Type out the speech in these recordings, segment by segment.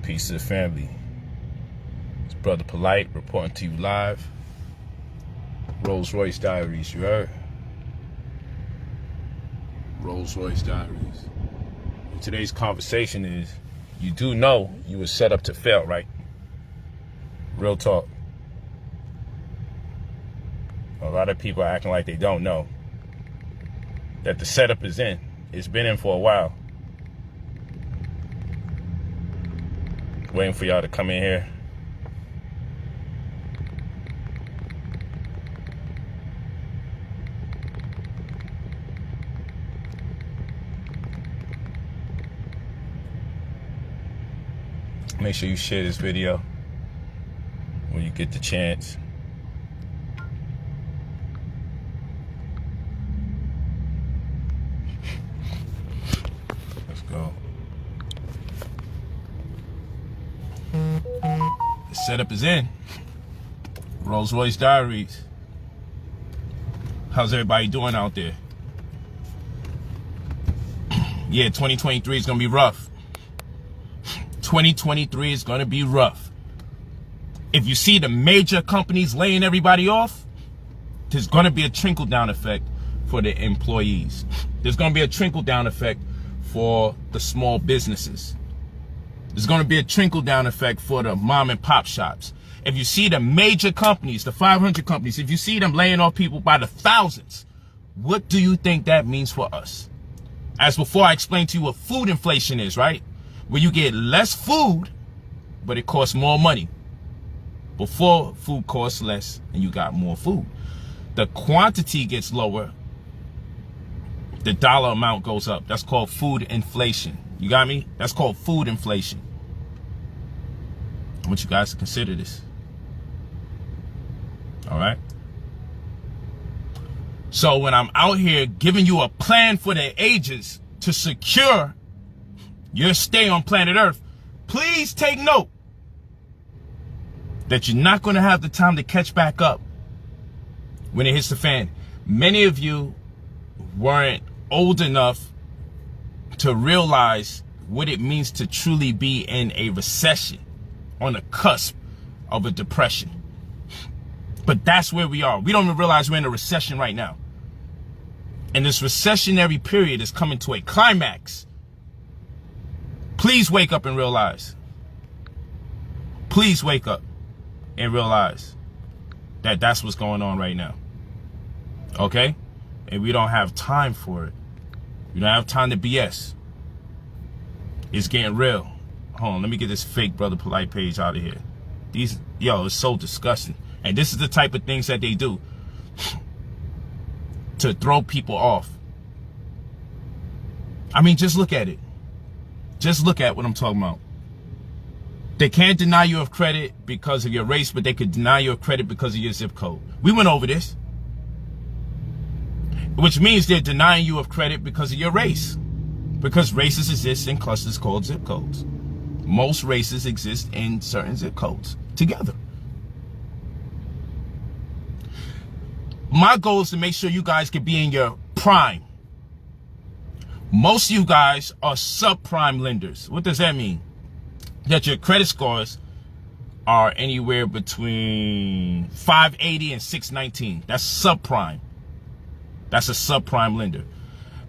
Peace to the family. It's Brother Polight reporting to you live. Rolls Royce Diaries, you heard? Rolls Royce Diaries. And today's conversation is, you do know you were set up to fail, right? Real talk. A lot of people are acting like they don't know that the setup is in. It's been in for a while. Waiting for y'all to come in here. Make sure you share this video when you get the chance. Let's go. The setup is in. Rolls Royce Diaries. How's everybody doing out there? Yeah, 2023 is gonna be rough. 2023 is gonna be rough. If you see the major companies laying everybody off, there's gonna be a trickle-down effect for the employees. There's gonna be a trickle-down effect for the small businesses. There's gonna be a trickle-down effect for the mom and pop shops. If you see the major companies, the 500 companies, if you see them laying off people by the thousands, what do you think that means for us? As before, I explained to you what food inflation is, right? Where you get less food, but it costs more money. Before, food costs less and you got more food. The quantity gets lower, the dollar amount goes up. That's called food inflation. You got me? That's called food inflation. I want you guys to consider this. All right? So when I'm out here giving you a plan for the ages to secure your stay on planet Earth, please take note that you're not going to have the time to catch back up when it hits the fan. Many of you weren't old enough to realize what it means to truly be in a recession, on the cusp of a depression. But that's where we are. We don't even realize we're in a recession right now. And this recessionary period is coming to a climax. Please wake up and realize. Please wake up and realize that that's what's going on right now. Okay? And we don't have time for it. We don't have time to BS. It's getting real. Hold on, let me get this fake Brother Polight page out of here. It's so disgusting. And this is the type of things that they do to throw people off. I mean, just look at it. Just look at what I'm talking about. They can't deny you of credit because of your race, but they could deny you of credit because of your zip code. We went over this. Which means they're denying you of credit because of your race. Because races exist in clusters called zip codes. Most races exist in certain zip codes together. My goal is to make sure you guys can be in your prime. Most of you guys are subprime lenders. What does that mean? That your credit scores are anywhere between 580 and 619. That's subprime. That's a subprime lender.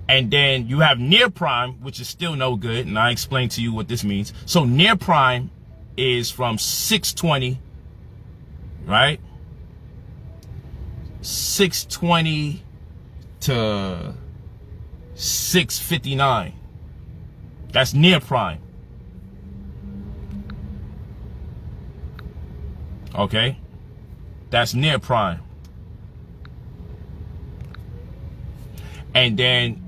And then you have near prime, which is still no good. And I explained to you what this means. So near prime is from 620, right? 620 to 659. That's near prime. Okay? That's near prime. And then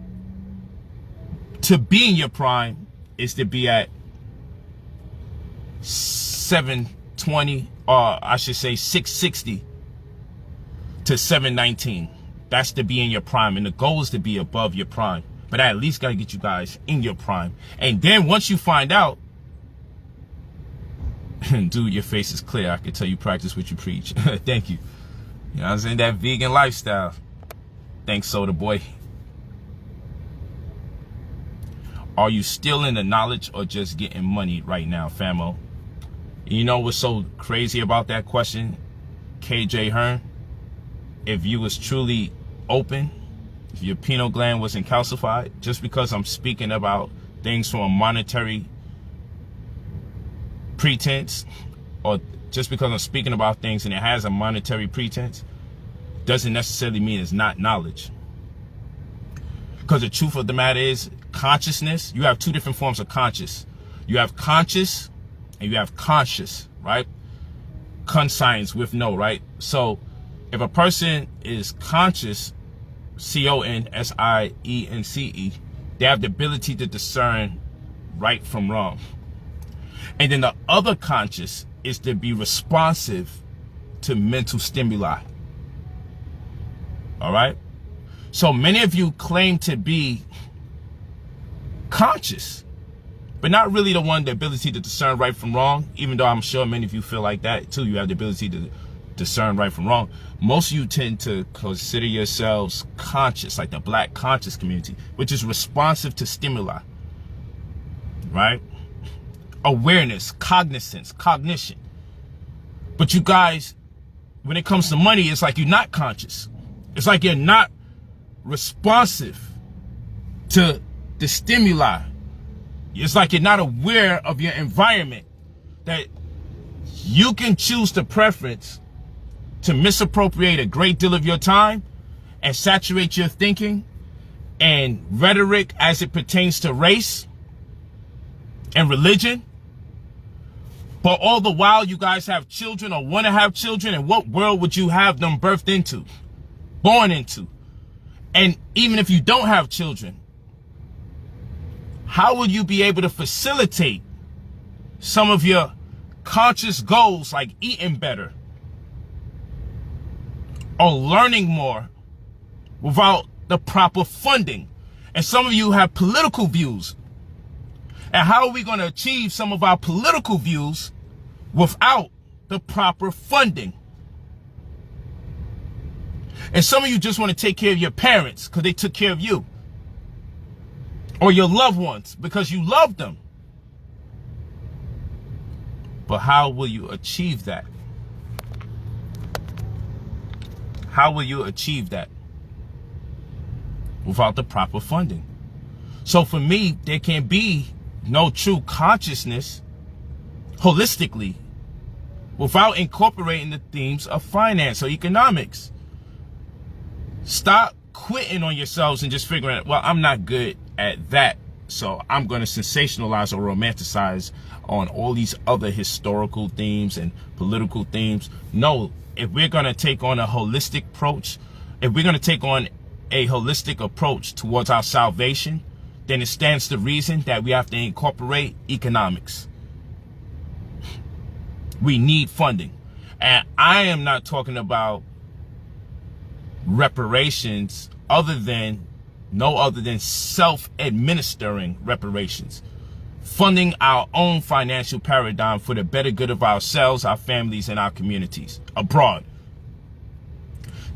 to be in your prime is to be at 720, or I should say 660 to 719. That's to be in your prime. And the goal is to be above your prime. But I at least got to get you guys in your prime. And then once you find out, dude, your face is clear. I can tell you practice what you preach. Thank you. You know what I'm saying? That vegan lifestyle. Thanks, Soda Boy. Are you still in the knowledge or just getting money right now, famo? You know what's so crazy about that question, KJ Hearn? If you was truly open, if your pineal gland wasn't calcified, just because I'm speaking about things from a monetary pretense, or just because I'm speaking about things and it has a monetary pretense, doesn't necessarily mean it's not knowledge. Because the truth of the matter is, consciousness, you have two different forms of conscious. You have conscious and you have conscious, right? Conscience with no, right? So if a person is conscious, CONSIENCE, they have the ability to discern right from wrong. And then the other conscious is to be responsive to mental stimuli. All right? So many of you claim to be conscious, but not really the ability to discern right from wrong, even though I'm sure many of you feel like that too. You have the ability to discern right from wrong. Most of you tend to consider yourselves conscious, like the black conscious community, which is responsive to stimuli, right? Awareness, cognizance, cognition. But you guys, when it comes to money, it's like you're not conscious. It's like you're not responsive to the stimuli. It's like you're not aware of your environment, that you can choose the preference to misappropriate a great deal of your time and saturate your thinking and rhetoric as it pertains to race and religion. But all the while you guys have children or want to have children, and what world would you have them birthed into, born into? And even if you don't have children, how will you be able to facilitate some of your conscious goals, like eating better or learning more, without the proper funding? And some of you have political views. And how are we going to achieve some of our political views without the proper funding? And some of you just want to take care of your parents because they took care of you, or your loved ones because you love them. But how will you achieve that? How will you achieve that without the proper funding? So for me, there can be no true consciousness holistically without incorporating the themes of finance or economics. Stop quitting on yourselves and just figuring out, well, I'm not good at that, so I'm going to sensationalize or romanticize on all these other historical themes and political themes. No, if we're going to take on a holistic approach, if we're going to take on a holistic approach towards our salvation, then it stands to reason that we have to incorporate economics. We need funding. And I am not talking about reparations no other than self-administering reparations. Funding our own financial paradigm for the better good of ourselves, our families, and our communities abroad.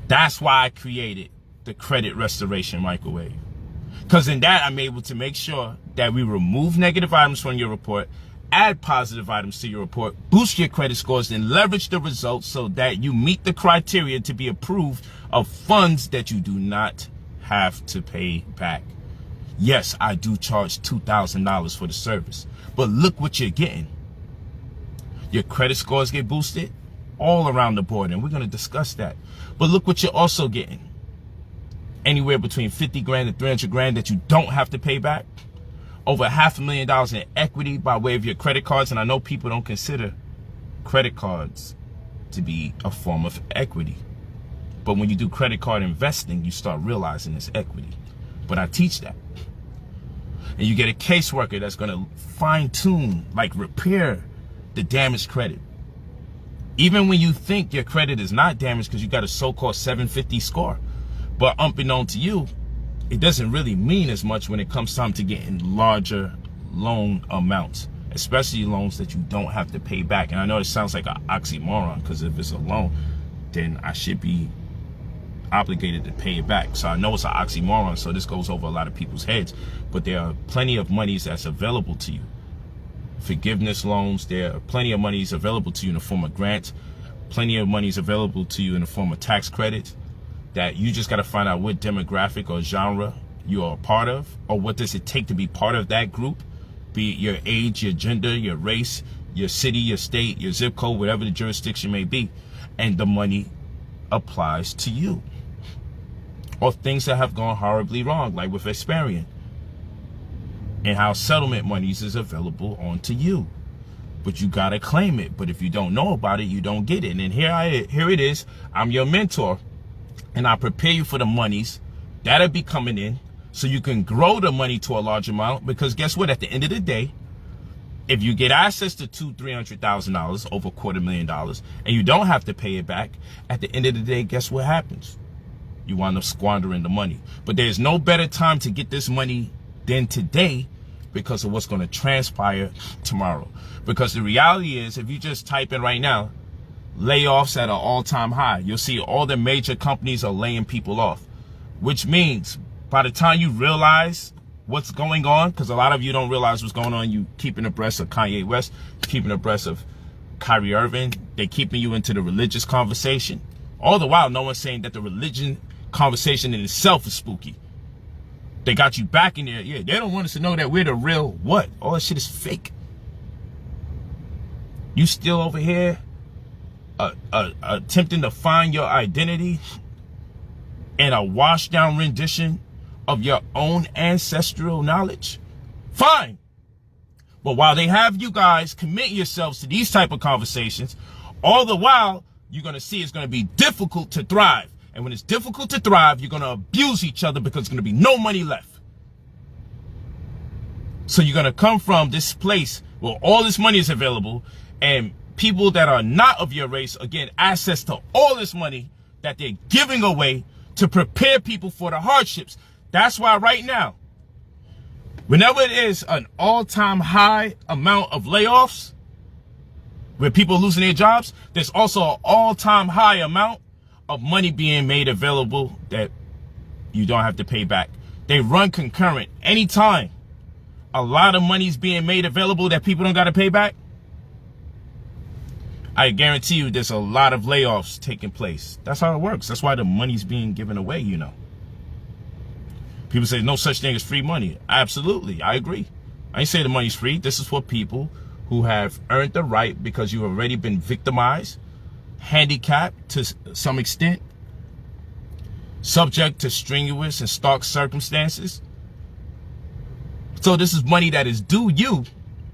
That's why I created the credit restoration microwave. Because in that, I'm able to make sure that we remove negative items from your report, add positive items to your report, boost your credit scores, and leverage the results so that you meet the criteria to be approved of funds that you do not have to pay back. Yes, I do charge $2,000 for the service, but look what you're getting. Your credit scores get boosted all around the board, and we're going to discuss that. But look what you're also getting. Anywhere between 50 grand and 300 grand that you don't have to pay back. Over $500,000 in equity by way of your credit cards. And I know people don't consider credit cards to be a form of equity. But when you do credit card investing, you start realizing it's equity. But I teach that. And you get a caseworker that's going to fine tune, like repair the damaged credit. Even when you think your credit is not damaged because you got a so-called 750 score. But unbeknown to you, it doesn't really mean as much when it comes time to getting larger loan amounts, especially loans that you don't have to pay back. And I know it sounds like an oxymoron, because if it's a loan, then I should be obligated to pay it back. So I know it's an oxymoron, so this goes over a lot of people's heads, but there are plenty of monies that's available to you. Forgiveness loans, there are plenty of monies available to you in the form of grants, plenty of monies available to you in the form of tax credits, that you just got to find out what demographic or genre you are a part of, or what does it take to be part of that group, be it your age, your gender, your race, your city, your state, your zip code, whatever the jurisdiction may be, and the money applies to you. Or things that have gone horribly wrong, like with Experian, and how settlement monies is available onto you. But you gotta claim it. But if you don't know about it, you don't get it. And here it is. I'm your mentor, and I prepare you for the monies that'll be coming in, so you can grow the money to a large amount. Because guess what? At the end of the day, if you get access to $200,000-$300,000, over $250,000, and you don't have to pay it back, at the end of the day, guess what happens? You wind up squandering the money. But there's no better time to get this money than today, because of what's going to transpire tomorrow. Because the reality is, if you just type in right now, layoffs at an all-time high, you'll see all the major companies are laying people off, which means by the time you realize what's going on, because a lot of you don't realize what's going on, you keeping abreast of Kanye West, keeping abreast of Kyrie Irving, they're keeping you into the religious conversation. All the while, no one's saying that the religion conversation in itself is spooky. They got you back in there. Yeah, they don't want us to know that we're the real what? All this shit is fake. You still over here attempting to find your identity in a washed down rendition of your own ancestral knowledge? Fine. But while they have you guys commit yourselves to these type of conversations, all the while, you're going to see it's going to be difficult to thrive. And when it's difficult to thrive, you're going to abuse each other, because there's going to be no money left. So you're going to come from this place where all this money is available, and people that are not of your race are getting access to all this money that they're giving away to prepare people for the hardships. That's why right now, whenever it is an all-time high amount of layoffs, where people are losing their jobs, there's also an all-time high amount of money being made available that you don't have to pay back. They run concurrent. Anytime a lot of money's being made available that people don't got to pay back, I guarantee you there's a lot of layoffs taking place. That's how it works. That's why the money's being given away, you know. People say no such thing as free money. Absolutely, I agree. I ain't say the money's free. This is for people who have earned the right, because you've already been victimized, handicapped to some extent, subject to strenuous and stark circumstances. So this is money that is due you,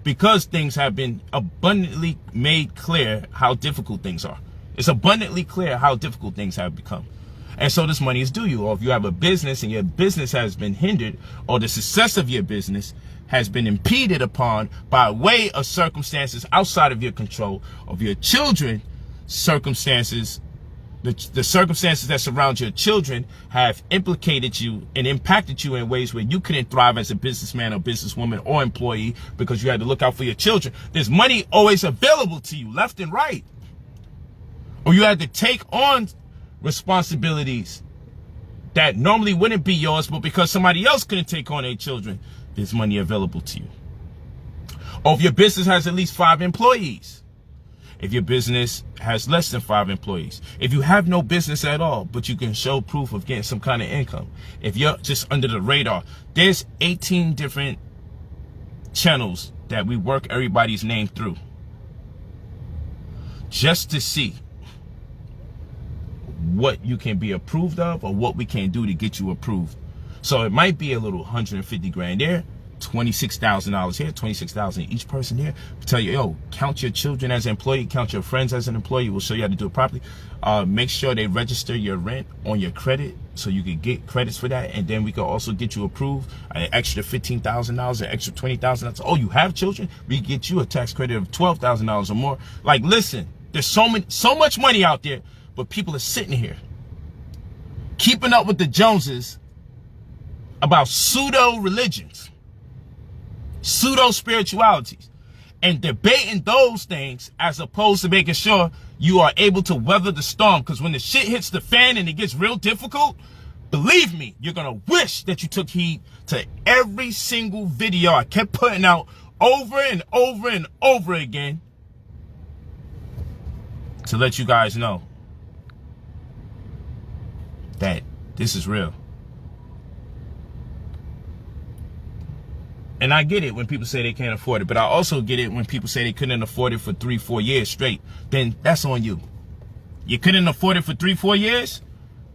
because things have been abundantly made clear how difficult things are. It's abundantly clear how difficult things have become. And so this money is due you. Or if you have a business and your business has been hindered, or the success of your business has been impeded upon by way of circumstances outside of your control, of your children, circumstances, the circumstances that surround your children have implicated you and impacted you in ways where you couldn't thrive as a businessman or businesswoman or employee, because you had to look out for your children. There's money always available to you left and right. Or you had to take on responsibilities that normally wouldn't be yours, but because somebody else couldn't take on their children, there's money available to you. Or if your business has at least 5 employees. If your business has less than 5 employees. If you have no business at all, but you can show proof of getting some kind of income. If you're just under the radar, there's 18 different channels that we work everybody's name through, just to see what you can be approved of or what we can do to get you approved. So it might be a little 150 grand there, $26,000 here, $26,000 each person here. Tell you, yo, count your children as an employee, count your friends as an employee. We'll show you how to do it properly. Make sure they register your rent on your credit so you can get credits for that. And then we can also get you approved an extra $15,000, an extra $20,000. Oh, you have children? We get you a tax credit of $12,000 or more. Like, listen, there's so much money out there, but people are sitting here keeping up with the Joneses about pseudo religions, pseudo spiritualities, and debating those things as opposed to making sure you are able to weather the storm. Because when the shit hits the fan and it gets real difficult, believe me, you're going to wish that you took heed to every single video I kept putting out over and over and over again to let you guys know that this is real. And I get it when people say they can't afford it, but I also get it when people say they couldn't afford it for 3-4 years straight. Then that's on you. You couldn't afford it for 3-4 years?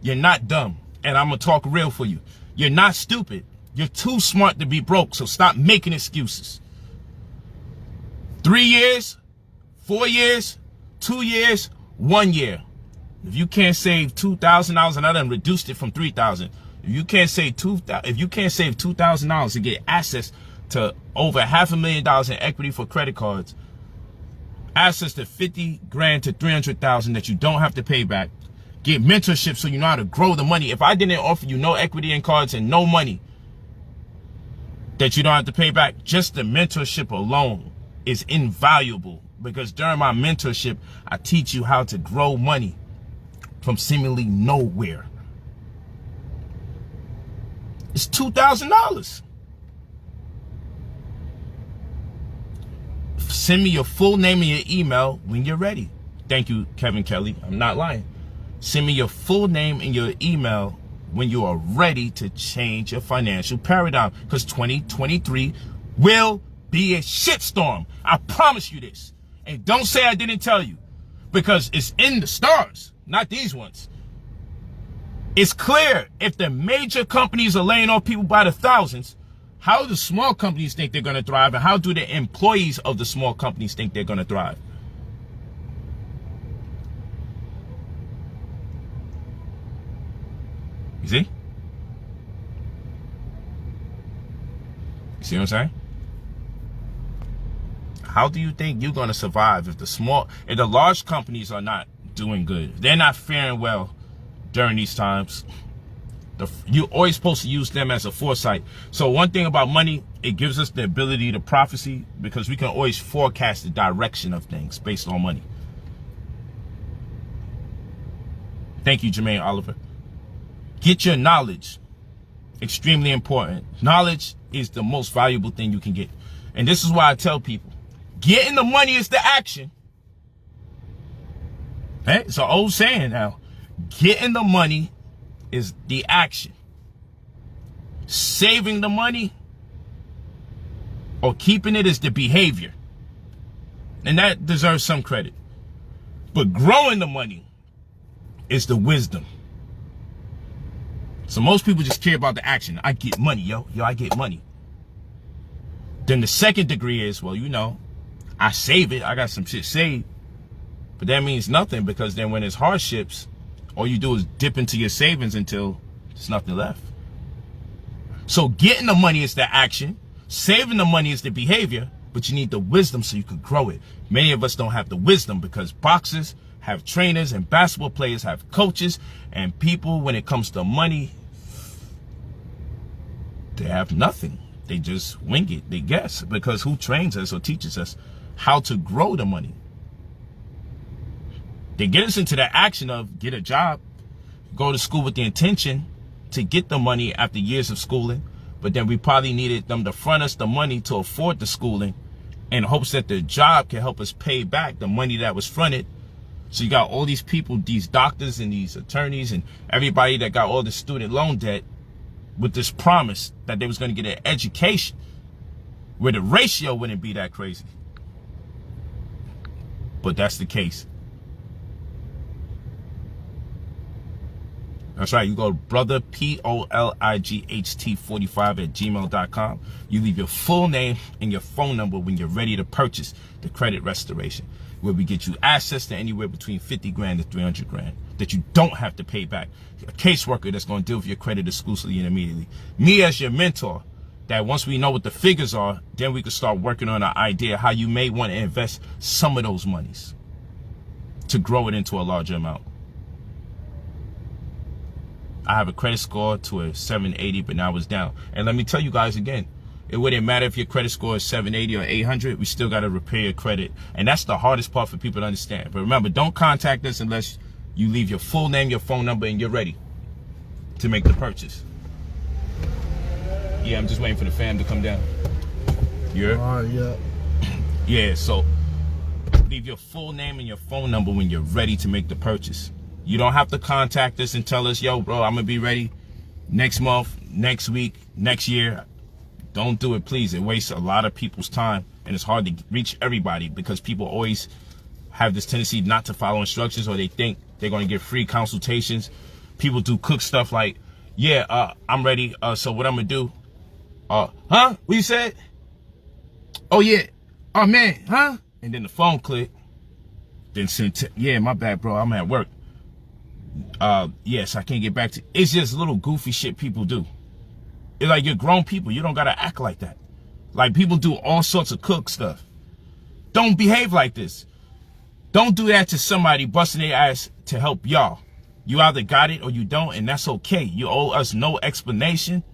You're not dumb. And I'm going to talk real for you. You're not stupid. You're too smart to be broke, so stop making excuses. 3 years, 4 years, 2 years, 1 year. If you can't save $2,000, and I done reduced it from $3,000. If you can't save $2,000 to get access to over $500,000 in equity for credit cards, access to $50,000 to $300,000 that you don't have to pay back, get mentorship so you know how to grow the money. If I didn't offer you no equity in cards and no money that you don't have to pay back, just the mentorship alone is invaluable, because during my mentorship, I teach you how to grow money from seemingly nowhere. It's $2,000. Send me your full name and your email when you're ready. Thank you, Kevin Kelly. I'm not lying. Send me your full name and your email when you are ready to change your financial paradigm, because 2023 will be a shitstorm. I promise you this. And don't say I didn't tell you, because it's in the stars, not these ones. It's clear if the major companies are laying off people by the thousands, how do small companies think they're going to thrive, and how do the employees of the small companies think they're going to thrive? You see? You see what I'm saying? How do you think you're going to survive if the large companies are not doing good? They're not faring well during these times. You're always supposed to use them as a foresight. So one thing about money, it gives us the ability to prophecy, because we can always forecast the direction of things based on money. Thank you, Jermaine Oliver. Get your knowledge. Extremely important. Knowledge is the most valuable thing you can get. And this is why I tell people, getting the money is the action. Hey, it's an old saying now. Getting the money is the action. Saving the money or keeping it is the behavior. And that deserves some credit. But growing the money is the wisdom. So most people just care about the action. I get money, yo, I get money. Then the second degree is, well, you know, I save it. I got some shit saved. But that means nothing, because then when there's hardships, all you do is dip into your savings until there's nothing left. So getting the money is the action. Saving the money is the behavior. But you need the wisdom so you can grow it. Many of us don't have the wisdom, because boxers have trainers and basketball players have coaches, and people, when it comes to money, they have nothing. They just wing it. They guess, because who trains us or teaches us how to grow the money? They get us into the action of get a job, go to school with the intention to get the money after years of schooling, but then we probably needed them to front us the money to afford the schooling in hopes that the job can help us pay back the money that was fronted. So you got all these people, these doctors and these attorneys and everybody that got all the student loan debt with this promise that they was going to get an education where the ratio wouldn't be that crazy. But that's the case. That's right. You go to brotherpolight45@gmail.com. You leave your full name and your phone number when you're ready to purchase the credit restoration, where we get you access to anywhere between $50,000 to $300,000 that you don't have to pay back. A caseworker that's going to deal with your credit exclusively and immediately. Me as your mentor, that once we know what the figures are, then we can start working on an idea how you may want to invest some of those monies to grow it into a larger amount. I have a credit score to a 780, but now it's down. And let me tell you guys again, It wouldn't matter if your credit score is 780 or 800. We still got to repair your credit. And that's the hardest part for people to understand. But remember, don't contact us unless you leave your full name, your phone number, and you're ready to make the purchase. Yeah, I'm just waiting for the fam to come down. Yeah. Yeah, so leave your full name and your phone number when you're ready to make the purchase. You don't have to contact us and tell us, yo, bro, I'm going to be ready next month, next week, next year. Don't do it, please. It wastes a lot of people's time, and it's hard to reach everybody because people always have this tendency not to follow instructions, or they think they're going to get free consultations. People do cook stuff like, yeah, I'm ready. So what I'm going to do? What you said? Oh, yeah. Oh, man, huh? And then the phone click. Then send, yeah, my bad, bro. I'm at work. Yes, I can't get back to. It's just little goofy shit people do. It's like you're grown people. You don't got to act like that. Like people do all sorts of cook stuff. Don't behave like this. Don't do that to somebody busting their ass to help y'all. You either got it or you don't, and that's okay. You owe us no explanation.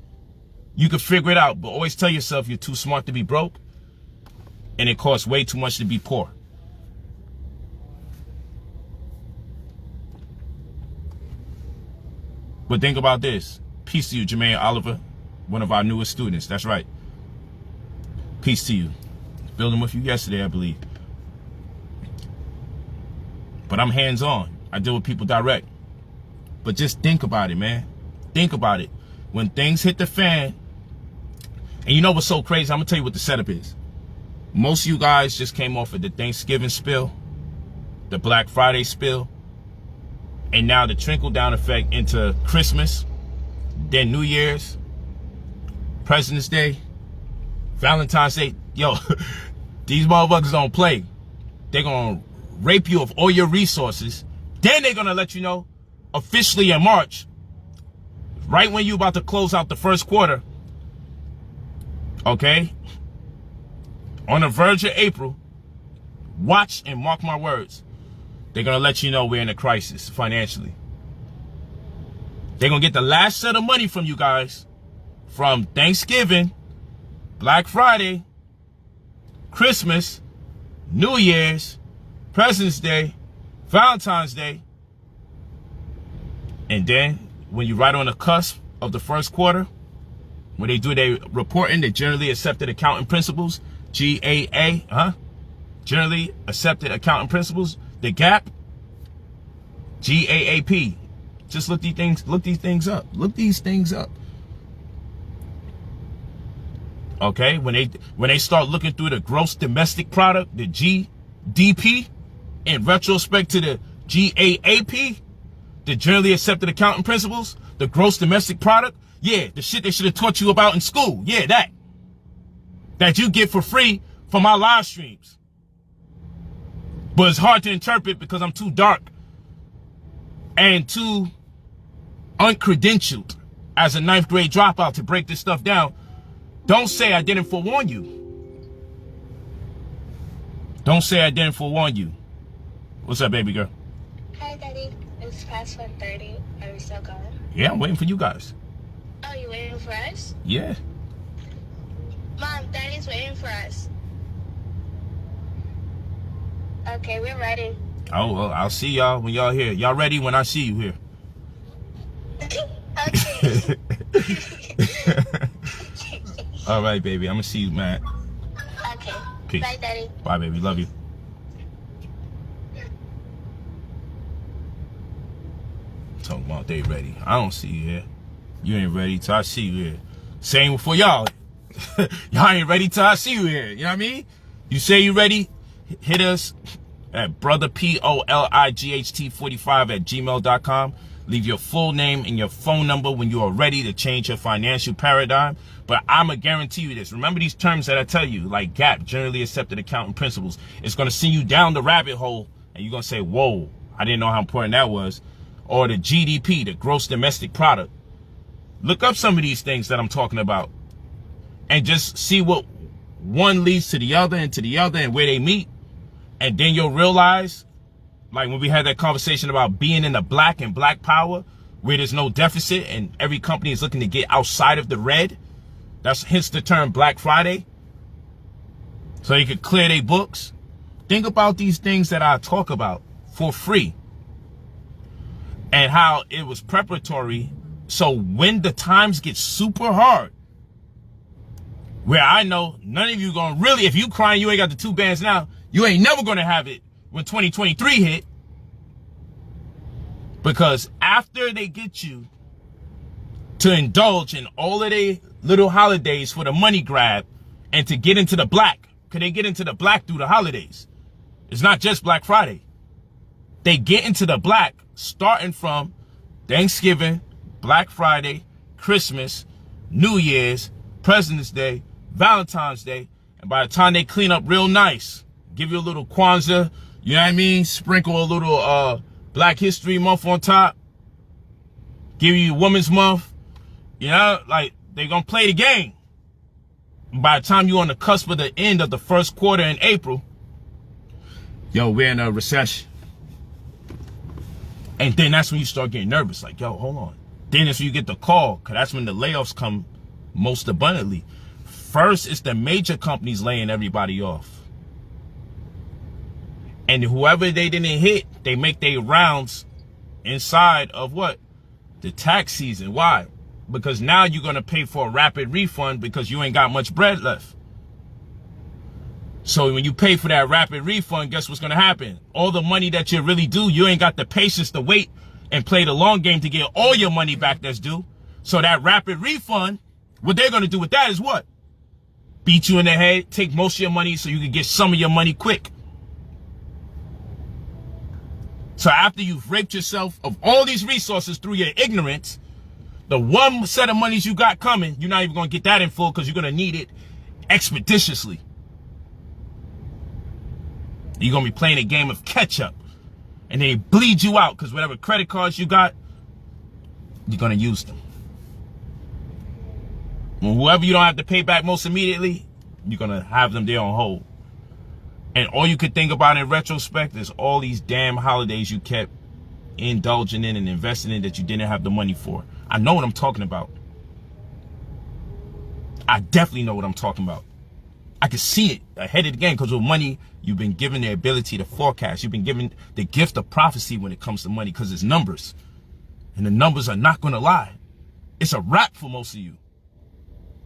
You can figure it out, but always tell yourself you're too smart to be broke, and it costs way too much to be poor. But think about this. Peace to you, Jermaine Oliver, one of our newest students. That's right. Peace to you. Building with you yesterday, I believe. But I'm hands-on. I deal with people direct. But just think about it, man. Think about it. When things hit the fan, and you know what's so crazy? I'm going to tell you what the setup is. Most of you guys just came off of the Thanksgiving spill, the Black Friday spill, and now the trickle-down effect into Christmas, then New Year's, President's Day, Valentine's Day. Yo, these motherfuckers don't play. They're going to rape you of all your resources. Then they're going to let you know, officially in March, right when you're about to close out the first quarter, okay, on the verge of April, watch and mark my words, they're going to let you know we're in a crisis financially. They're going to get the last set of money from you guys from Thanksgiving, Black Friday, Christmas, New Year's, President's Day, Valentine's Day. And then when you're right on the cusp of the first quarter, when they do their reporting, the generally accepted accounting principles, GAA, generally accepted accounting principles, the gap, GAAP. Just look these things up. Look these things up. Okay, when they start looking through the gross domestic product, the GDP, in retrospect to the GAAP, the generally accepted accounting principles, the gross domestic product, yeah, the shit they should have taught you about in school. Yeah, that you get for free from my live streams. But it's hard to interpret because I'm too dark and too uncredentialed as a 9th grade dropout to break this stuff down. Don't say I didn't forewarn you. Don't say I didn't forewarn you. What's up, baby girl? Hi, Daddy. It's past 1:30. Are we still going? Yeah, I'm waiting for you guys. Oh, you waiting for us? Yeah. Mom, Daddy's waiting for us. Okay, we're ready. Oh, well, I'll see y'all when y'all here. Y'all ready when I see you here? Okay. All right, baby. I'm going to see you, man. Okay. Peace. Bye, Daddy. Bye, baby. Love you. Talking about they ready. I don't see you here. You ain't ready till I see you here. Same for y'all. Y'all ain't ready till I see you here. You know what I mean? You say you ready? Hit us at brotherpolight45@gmail.com. Leave your full name and your phone number when you are ready to change your financial paradigm. But I'm going to guarantee you this. Remember these terms that I tell you, like GAP, generally accepted accounting principles. It's going to send you down the rabbit hole, and you're going to say, whoa, I didn't know how important that was. Or the GDP, the gross domestic product. Look up some of these things that I'm talking about and just see what one leads to the other and to the other and where they meet. And then you'll realize, like when we had that conversation about being in the black and black power, where there's no deficit and every company is looking to get outside of the red, That's hence the term Black Friday. So you could clear their books. Think about these things that I talk about for free. And how it was preparatory. So when the times get super hard, where I know none of you gonna really, if you crying you ain't got the 2 bands now, you ain't never gonna have it when 2023 hit. Because after they get you to indulge in all of their little holidays for the money grab and to get into the black, because they get into the black through the holidays. It's not just Black Friday. They get into the black starting from Thanksgiving, Black Friday, Christmas, New Year's, President's Day, Valentine's Day, and by the time they clean up real nice, give you a little Kwanzaa, you know what I mean? Sprinkle a little Black History Month on top, give you Women's Month, you know, like they gonna play the game. And by the time you're on the cusp of the end of the first quarter in April, yo, we're in a recession. And then that's when you start getting nervous, like, yo, hold on. Then that's when you get the call, because that's when the layoffs come most abundantly. First, it's the major companies laying everybody off. And whoever they didn't hit, they make their rounds inside of what? The tax season. Why? Because now you're going to pay for a rapid refund because you ain't got much bread left. So when you pay for that rapid refund, guess what's going to happen? All the money that you really due, you ain't got the patience to wait and play the long game to get all your money back that's due. So that rapid refund, what they're going to do with that is what? Beat you in the head, take most of your money so you can get some of your money quick. So after you've raped yourself of all these resources through your ignorance, the one set of monies you got coming, you're not even going to get that in full because you're going to need it expeditiously. You're going to be playing a game of catch up. And they bleed you out because whatever credit cards you got, you're going to use them. When whoever you don't have to pay back most immediately, you're going to have them there on hold. And all you could think about in retrospect is all these damn holidays you kept indulging in and investing in that you didn't have the money for. I know what I'm talking about. I definitely know what I'm talking about. I can see it ahead of the game because with money, you've been given the ability to forecast. You've been given the gift of prophecy when it comes to money because it's numbers. And the numbers are not going to lie. It's a wrap for most of you.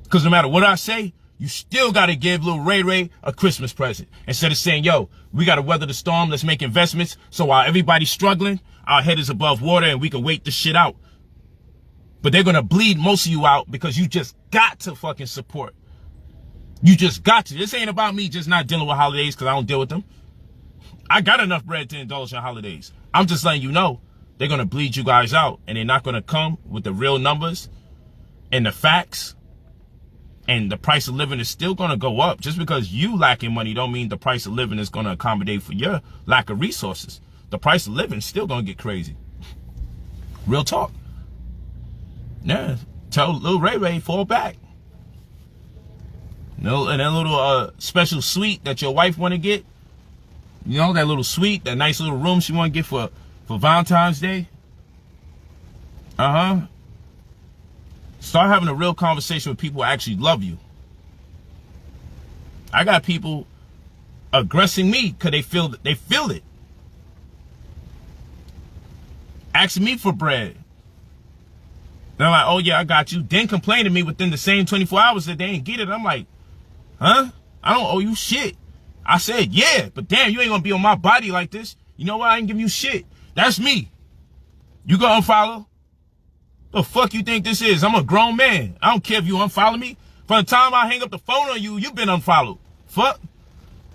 Because no matter what I say, you still got to give little Ray Ray a Christmas present. Instead of saying, yo, we got to weather the storm. Let's make investments. So while everybody's struggling, our head is above water and we can wait this shit out. But they're going to bleed most of you out because you just got to fucking support. You just got to. This ain't about me just not dealing with holidays because I don't deal with them. I got enough bread to indulge in holidays. I'm just letting you know they're going to bleed you guys out and they're not going to come with the real numbers and the facts. And the price of living is still going to go up. Just because you lacking money don't mean the price of living is going to accommodate for your lack of resources. The price of living is still going to get crazy. Real talk. Yeah. Tell little Ray Ray, fall back. No, and that little special suite that your wife want to get. You know, that little suite, that nice little room she want to get for Valentine's Day. Uh-huh. Start having a real conversation with people who actually love you. I got people aggressing me because they feel it. Asking me for bread. And I'm like, oh yeah, I got you. Then complain to me within the same 24 hours that they ain't get it. I'm like, huh? I don't owe you shit. I said, yeah, but damn, you ain't gonna be on my body like this. You know what? I ain't give you shit. That's me. You gonna unfollow? The fuck you think this is? I'm a grown man. I don't care if you unfollow me. From the time I hang up the phone on you, you've been unfollowed. Fuck.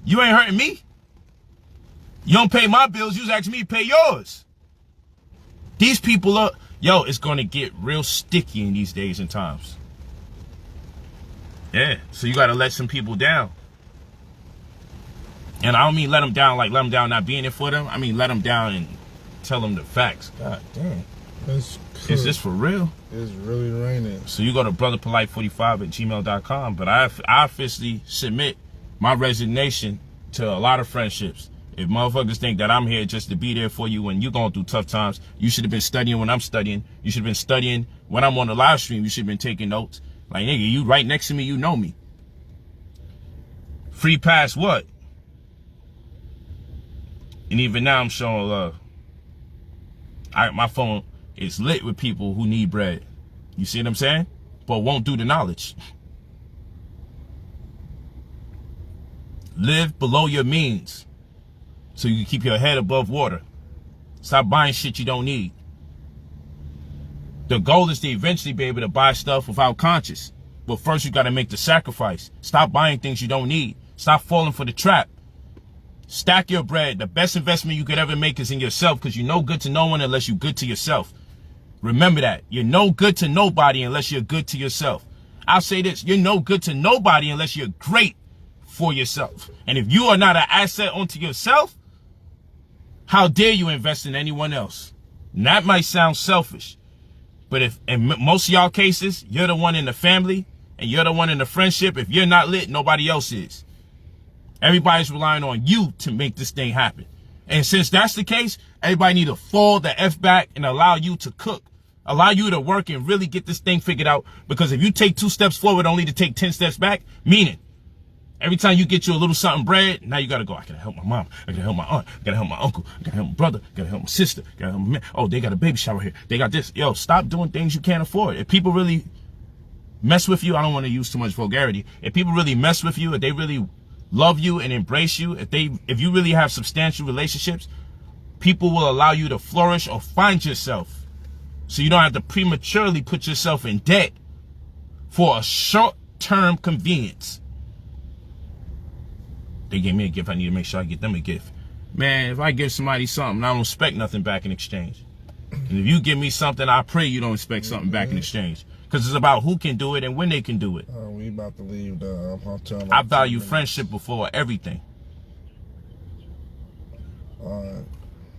You ain't hurting me. You don't pay my bills. You was asking me to pay yours. These people are, yo, it's going to get real sticky in these days and times. Yeah. So you got to let some people down. And I don't mean let them down like let them down not being there for them. I mean let them down and tell them the facts. God damn. Is this for real? It's really raining. So you go to brotherpolight45@gmail.com. But I officially submit my resignation to a lot of friendships. If motherfuckers think that I'm here just to be there for you when you're going through tough times, you should have been studying when I'm studying. You should have been studying when I'm on the live stream. You should have been taking notes. Like, nigga, you right next to me, you know me. Free pass what? And even now I'm showing love. My phone is lit with people who need bread. You see what I'm saying? But won't do the knowledge. Live below your means so you can keep your head above water. Stop buying shit you don't need. The goal is to eventually be able to buy stuff without conscience. But first you got to make the sacrifice. Stop buying things you don't need. Stop falling for the trap. Stack your bread. The best investment you could ever make is in yourself, because you're no good to no one unless you're good to yourself. Remember that. You're no good to nobody unless you're good to yourself. I'll say this. You're no good to nobody unless you're great for yourself. And if you are not an asset onto yourself, how dare you invest in anyone else? And that might sound selfish, but if in most of y'all cases, you're the one in the family and you're the one in the friendship. If you're not lit, nobody else is. Everybody's relying on you to make this thing happen. And since that's the case, everybody need to fall the F back and allow you to cook. Allow you to work and really get this thing figured out. Because if you take 2 steps forward only to take 10 steps back, meaning every time you get you a little something bread, now you got to go, I got to help my mom. I got to help my aunt. I got to help my uncle. I got to help my brother. I got to help my sister. I got to help my man. Oh, they got a baby shower here. They got this. Yo, stop doing things you can't afford. If people really mess with you, I don't want to use too much vulgarity. If people really mess with you, if they really love you and embrace you, if you really have substantial relationships, people will allow you to flourish or find yourself. So you don't have to prematurely put yourself in debt for a short-term convenience. They gave me a gift. I need to make sure I get them a gift. Man, if I give somebody something, I don't expect nothing back in exchange. And if you give me something, I pray you don't expect something back in exchange. Because it's about who can do it and when they can do it. We about to leave the hotel. I value friendship before everything.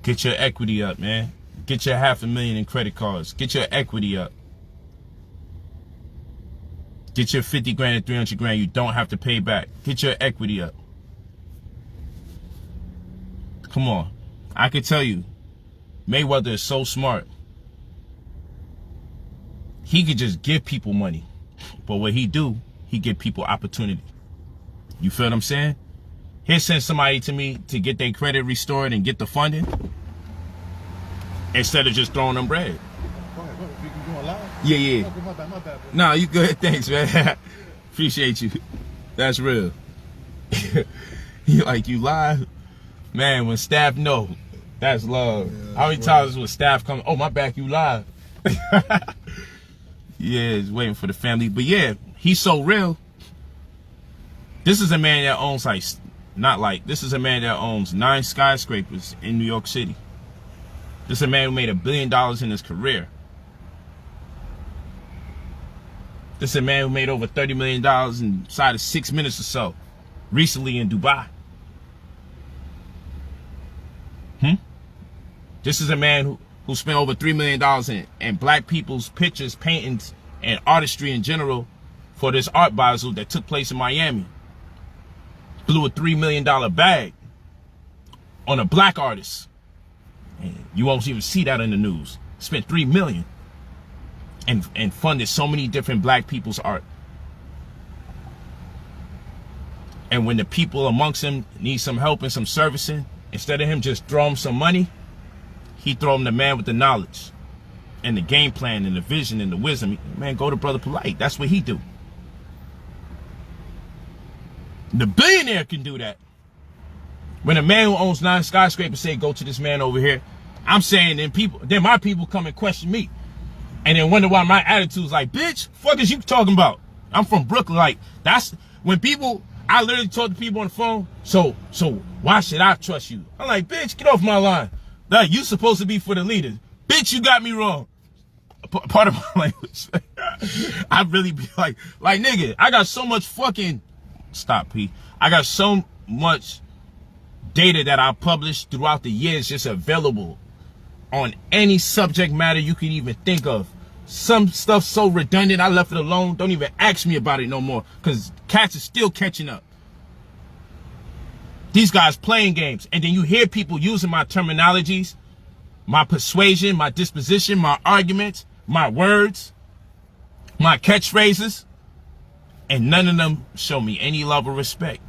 Get your equity up, man. Get your $500,000 in credit cards. Get your equity up. Get your 50 grand and 300 grand you don't have to pay back. Get your equity up. Come on. I can tell you, Mayweather is so smart. He could just give people money. But what he do, he give people opportunity. You feel what I'm saying? He'll send somebody to me to get their credit restored and get the funding, instead of just throwing them bread. Go ahead. You going live? Yeah. My bad. No, you good. Thanks, man. Appreciate you. That's real. You live? Man, when staff know, that's love. Yeah, how many times when staff come, oh, my back, you live? Yeah, he's waiting for the family. But yeah, he's so real. This is a man that owns this is a man that owns 9 skyscrapers in New York City. This is a man who made $1 billion in his career. This is a man who made over $30 million inside of 6 minutes or so recently in Dubai. This is a man who spent over $3 million in black people's pictures, paintings, and artistry in general for this art basel that took place in Miami. Blew a $3 million bag on a black artist. And you won't even see that in the news. Spent $3 million and funded so many different black people's art. And when the people amongst him need some help and some servicing, instead of him just throw him some money, he throw him the man with the knowledge and the game plan and the vision and the wisdom. Man, go to Brother Polight. That's what he do. The billionaire can do that. When a man who owns 9 skyscrapers say, go to this man over here, I'm saying then my people come and question me. And then wonder why my attitude's like, bitch, fuck is you talking about? I'm from Brooklyn. Like, that's when I literally talk to people on the phone. So why should I trust you? I'm like, bitch, get off my line. Like, you supposed to be for the leaders. Bitch, you got me wrong. Part of my language. I really be like, nigga, I got so much fucking, stop, P. I got so much data that I published throughout the years just available on any subject matter you can even think of. Some stuff so redundant, I left it alone. Don't even ask me about it no more, because cats are still catching up. These guys playing games. And then you hear people using my terminologies, my persuasion, my disposition, my arguments, my words, my catchphrases. And none of them show me any love or respect.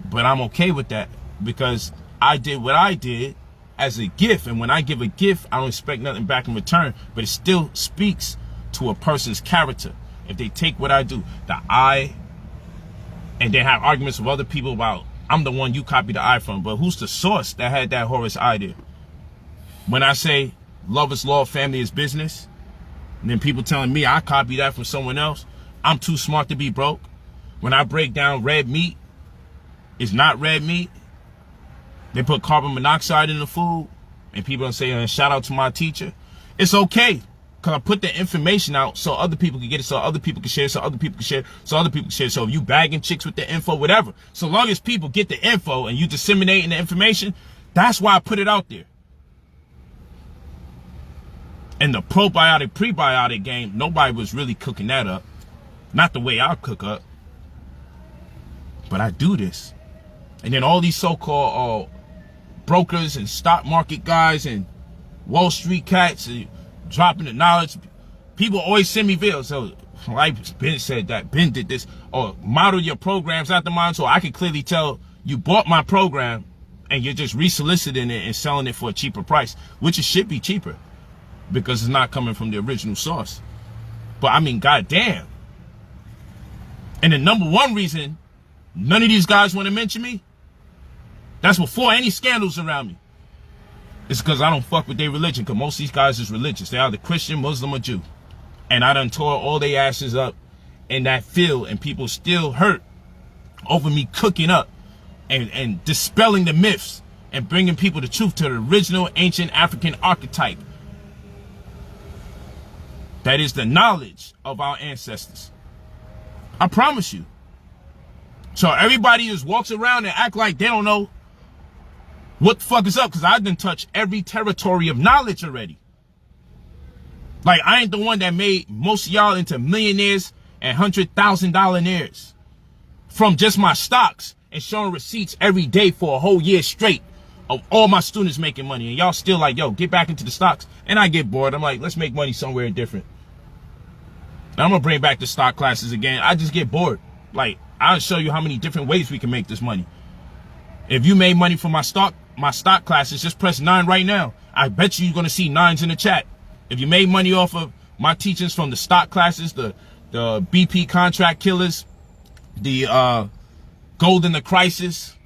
But I'm okay with that because I did what I did as a gift. And when I give a gift, I don't expect nothing back in return. But it still speaks to a person's character. If they take what I do, and then have arguments with other people about, I'm the one you copied the eye from. But who's the source that had that Horus eye there? When I say love is law, family is business, and then people telling me I copied that from someone else, I'm too smart to be broke. When I break down red meat, it's not red meat. They put carbon monoxide in the food, and people are saying, shout out to my teacher. It's okay, because I put the information out so other people can get it, so other people can share, so other people can share, so other people can share. So if you bagging chicks with the info, whatever, so long as people get the info and you disseminating the information, that's why I put it out there. In the probiotic, prebiotic game, nobody was really cooking that up. Not the way I cook up. But I do this. And then all these so-called brokers and stock market guys and Wall Street cats dropping the knowledge. People always send me videos. So like Ben said that, Ben did this. Or model your programs after mine so I can clearly tell you bought my program and you're just resoliciting it and selling it for a cheaper price. Which it should be cheaper. Because it's not coming from the original source. But I mean, goddamn. And the number one reason none of these guys want to mention me, that's before any scandals around me, it's because I don't fuck with their religion. Because most of these guys is religious. They're either Christian, Muslim, or Jew. And I done tore all their asses up in that field. And people still hurt over me cooking up and dispelling the myths and bringing people the truth to the original ancient African archetype. That is the knowledge of our ancestors. I promise you. So everybody just walks around and act like they don't know what the fuck is up, because I done touched every territory of knowledge already. Like, I ain't the one that made most of y'all into millionaires and $100,000 from just my stocks and showing receipts every day for a whole year straight of all my students making money. And y'all still like, yo, get back into the stocks. And I get bored. I'm like, let's make money somewhere different. And I'm going to bring back the stock classes again. I just get bored. Like, I'll show you how many different ways we can make this money. If you made money from my stock classes, just press 9 right now. I bet you're going to see 9s in the chat. If you made money off of my teachings from the stock classes, the BP contract killers, the gold in the crisis,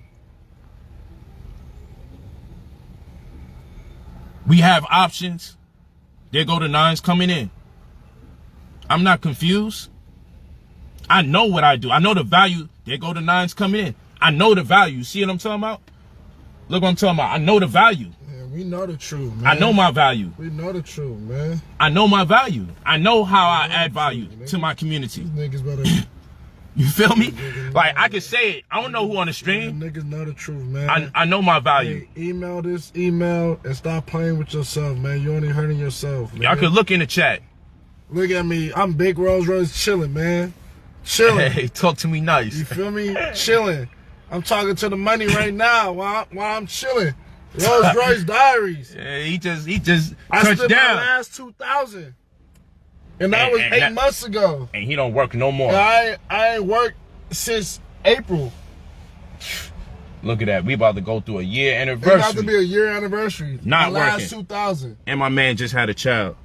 we have options. There go the 9s coming in. I'm not confused. I know what I do. I know the value. There go the 9s coming in. I know the value. See what I'm talking about? Look what I'm talking about. I know the value. Yeah, we know the truth, man. I know my value. We know the truth, man. I know my value. I know how I add value to my community. These niggas better. You feel me? Like, I can say it. I don't know who on the stream. Niggas know the truth, man. I know my value. Hey, email this email and stop playing with yourself, man. You only hurting yourself, man. Y'all can look in the chat. Look at me. I'm Big Rose chilling, man. Chilling. Hey, talk to me nice. You feel me? Chilling. I'm talking to the money right now while I'm chilling. Rolls Royce Diaries. Yeah, he just I touched spent down. my last 2,000, and that was 8 months ago. And he don't work no more. I ain't worked since April. Look at that. We about to go through a year anniversary. It's about to be a year anniversary. Not my working. Last 2,000. And my man just had a child.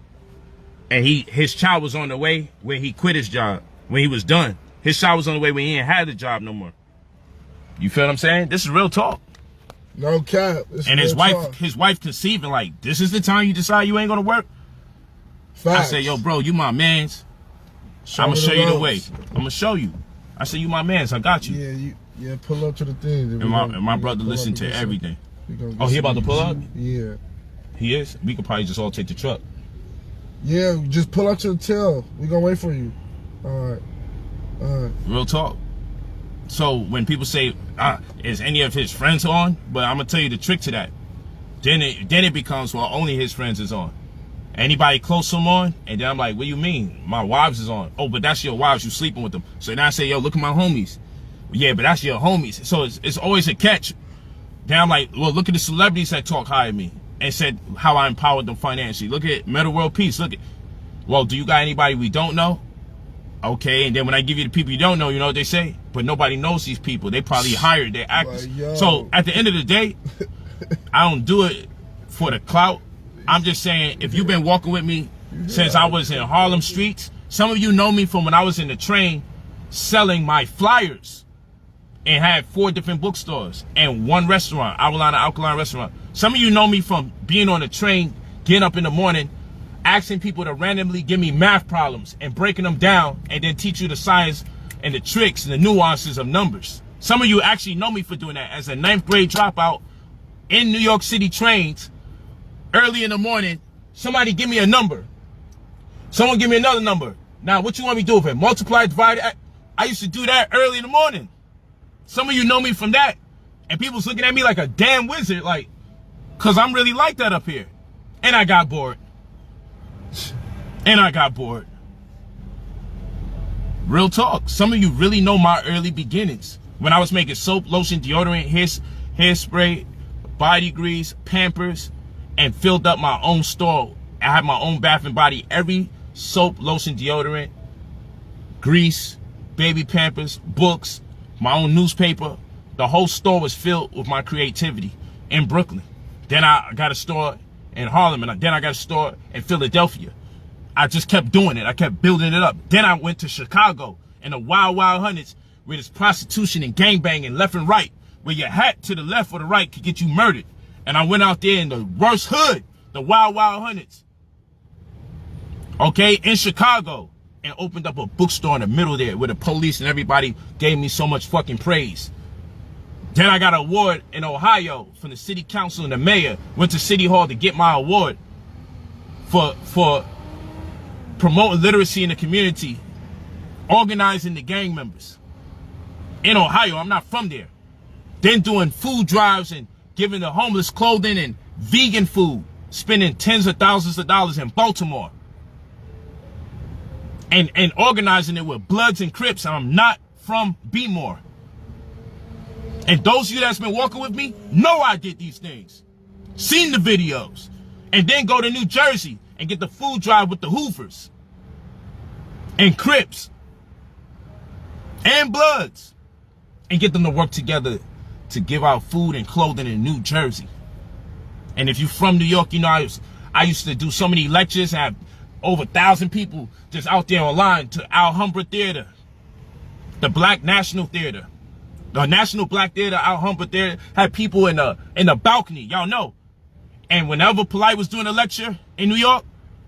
And his child was on the way when he quit his job. When he was done. His child was on the way when he ain't had the job no more. You feel what I'm saying? This is real talk. No cap. And his wife conceiving like, this is the time you decide you ain't gonna work? Facts. I say, yo, bro, you my mans. I'm gonna show you the way. I'm gonna show you. I say, you my mans. I got you. Yeah, pull up to the thing. And my brother listen to everything. Oh, he about to pull up? Yeah. He is? We could probably just all take the truck. Yeah, just pull up to the tail. We gonna wait for you. All right. Real talk. So when people say, is any of his friends on? But I'm gonna tell you the trick to that. Then it becomes, well, only his friends is on. Anybody close to him on? And then I'm like, what do you mean? My wives is on. Oh, but that's your wives. You sleeping with them. So then I say, yo, look at my homies. Yeah, but that's your homies. So it's always a catch. Then I'm like, well, look at the celebrities that talk high at me and said how I empowered them financially. Look at Meta World Peace. Look at, well, do you got anybody we don't know? Okay, and then when I give you the people you don't know, you know what they say? But nobody knows these people. They probably hired their actors. So at the end of the day, I don't do it for the clout. I'm just saying, if you've been walking with me since I was in Harlem streets, some of you know me from when I was in the train selling my flyers and had 4 different bookstores and 1 restaurant, Avalana Alkaline restaurant. Some of you know me from being on the train, getting up in the morning, asking people to randomly give me math problems and breaking them down and then teach you the science and the tricks and the nuances of numbers. Some of you actually know me for doing that as a 9th grade dropout in New York City trains early in the morning. Somebody give me a number. Someone give me another number. Now, what you want me to do with it? Multiply, divide. I used to do that early in the morning. Some of you know me from that. And people's looking at me like a damn wizard, like, because I'm really like that up here. And I got bored. And I got bored. Real talk. Some of you really know my early beginnings. When I was making soap, lotion, deodorant, hairspray, body grease, Pampers, and filled up my own store. I had my own Bath and Body. Every soap, lotion, deodorant, grease, baby Pampers, books, my own newspaper. The whole store was filled with my creativity in Brooklyn. Then I got a store in Harlem, and then I got a store in Philadelphia. I just kept doing it. I kept building it up. Then I went to Chicago in the wild, wild hundreds where there's prostitution and gangbanging left and right, where your hat to the left or the right could get you murdered. And I went out there in the worst hood, the wild, wild hundreds. Okay, in Chicago, and opened up a bookstore in the middle there where the police and everybody gave me so much fucking praise. Then I got an award in Ohio from the city council and the mayor. Went to City Hall to get my award for promoting literacy in the community, organizing the gang members. In Ohio, I'm not from there. Then doing food drives and giving the homeless clothing and vegan food, spending tens of thousands of dollars in Baltimore. And organizing it with Bloods and Crips. I'm not from B-More. And those of you that's been walking with me know I did these things. Seen the videos. And then go to New Jersey and get the food drive with the Hoovers. And Crips. And Bloods. And get them to work together to give out food and clothing in New Jersey. And if you're from New York, you know I used to do so many lectures and have over 1,000 people just out there online to Alhambra Theater, the Black National Theater, the National Black Theater, Alhambra Theater, had people in the balcony, y'all know. And whenever Polight was doing a lecture in New York,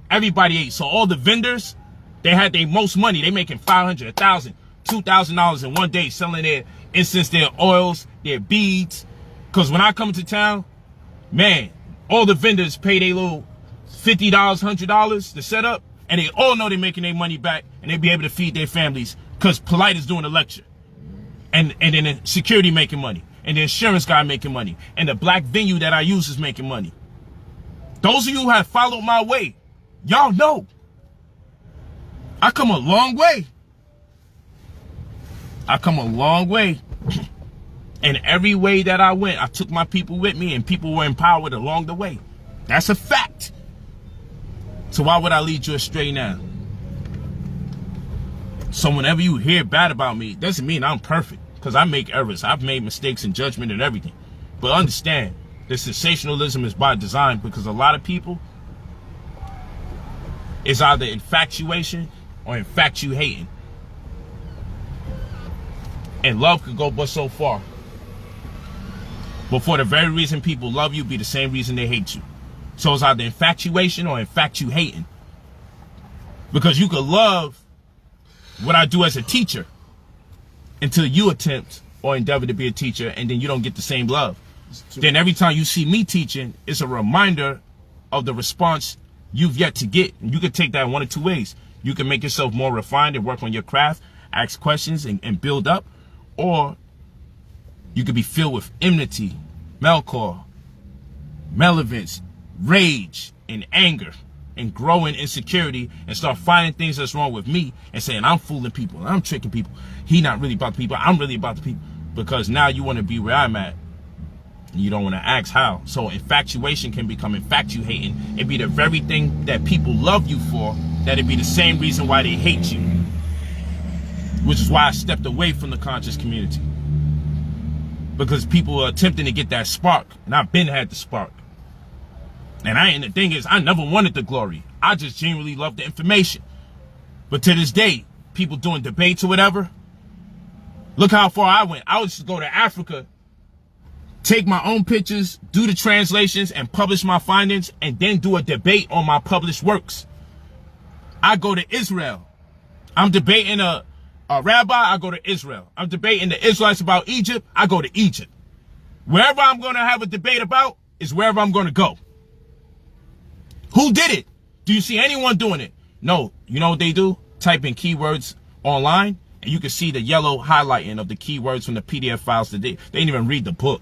everybody ate. So all the vendors, they had their most money. They making $500, $1,000, $2,000 in one day selling their incense, their oils, their beads. Because when I come to town, man, all the vendors pay their little $50, $100 to set up, and they all know they're making their money back, and they be able to feed their families because Polight is doing a lecture. And then the security making money, and the insurance guy making money, and the black venue that I use is making money. Those of you who have followed my way, y'all know I come a long way. I come a long way. And every way that I went, I took my people with me, and people were empowered along the way. That's a fact. So why would I lead you astray now? So whenever you hear bad about me, it doesn't mean I'm perfect, because I make errors. I've made mistakes in judgment and everything. But understand, the sensationalism is by design, because a lot of people is either infatuation or infatuating. And love could go but so far. But for the very reason people love you, be the same reason they hate you. So it's either infatuation or infatuating. Because you could love what I do as a teacher until you attempt or endeavor to be a teacher, and then you don't get the same love. Then every time you see me teaching, it's a reminder of the response you've yet to get. And you can take that one of two ways. You can make yourself more refined and work on your craft, ask questions and build up, or you could be filled with enmity, melancholy, malevolence, rage, and anger, and growing insecurity, and start finding things that's wrong with me and saying I'm fooling people, I'm tricking people, he not really about the people, I'm really about the people, because now you want to be where I'm at and you don't want to ask how. So infatuation can become infatuating. It'd be the very thing that people love you for, that'd be the same reason why they hate you. which is why I stepped away from the conscious community. Because people are attempting to get that spark, and I've been had the spark. And the thing is, I never wanted the glory. I just genuinely love the information. But to this day, people doing debates or whatever, look how far I went. I would just go to Africa, take my own pictures, do the translations, and publish my findings, and then do a debate on my published works. I go to Israel. I'm debating a rabbi, I go to Israel. I'm debating the Israelites about Egypt, I go to Egypt. Wherever I'm going to have a debate about is wherever I'm going to go. Who did it? Do you see anyone doing it? No. You know what they do? Type in keywords online, and you can see the yellow highlighting of the keywords from the PDF files that they didn't even read the book.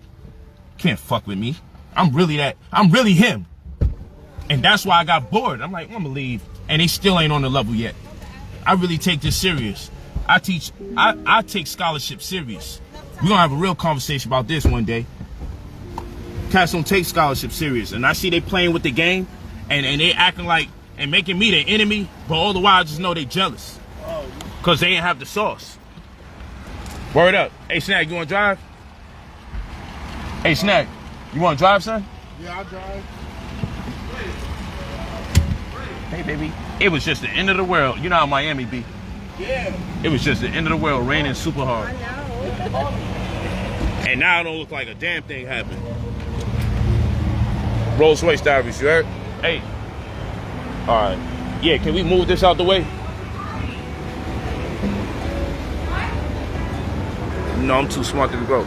Can't fuck with me. I'm really him. And that's why I got bored. I'm like, I'm gonna leave. And they still ain't on the level yet. I really take this serious. I take scholarship serious. We're gonna have a real conversation about this one day. Cats don't take scholarship serious. And I see they playing with the game, and they acting like, and making me their enemy, but all the while I just know they jealous. Cause they ain't have the sauce. Word up. Hey Snack, you wanna drive? Hey Snack, you wanna drive, son? Yeah, I'll drive. Hey baby. It was just the end of the world. You know how Miami be. Yeah. It was just the end of the world, raining super hard. I know. And now it don't look like a damn thing happened. Rolls Royce Diaries, you heard? Hey. Alright. Yeah, can we move this out the way? No, I'm too smart to go.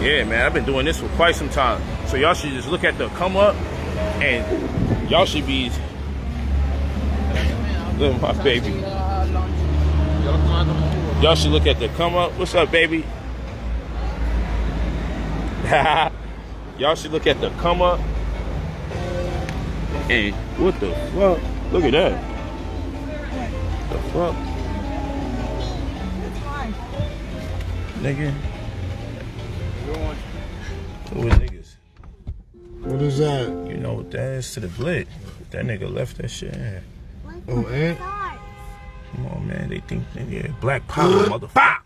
Yeah, man, I've been doing this for quite some time. So y'all should just look at the come up, and y'all should be, look at my baby. Y'all should look at the come up. What's up, baby? Y'all should look at the come up. Hey, what the fuck? Look at that. The fuck? Nigga. Who are niggas? What is that? You know what that is to the blit. That nigga left that shit in. Oh, and? Come on, man. They think yeah, black power, motherfucker.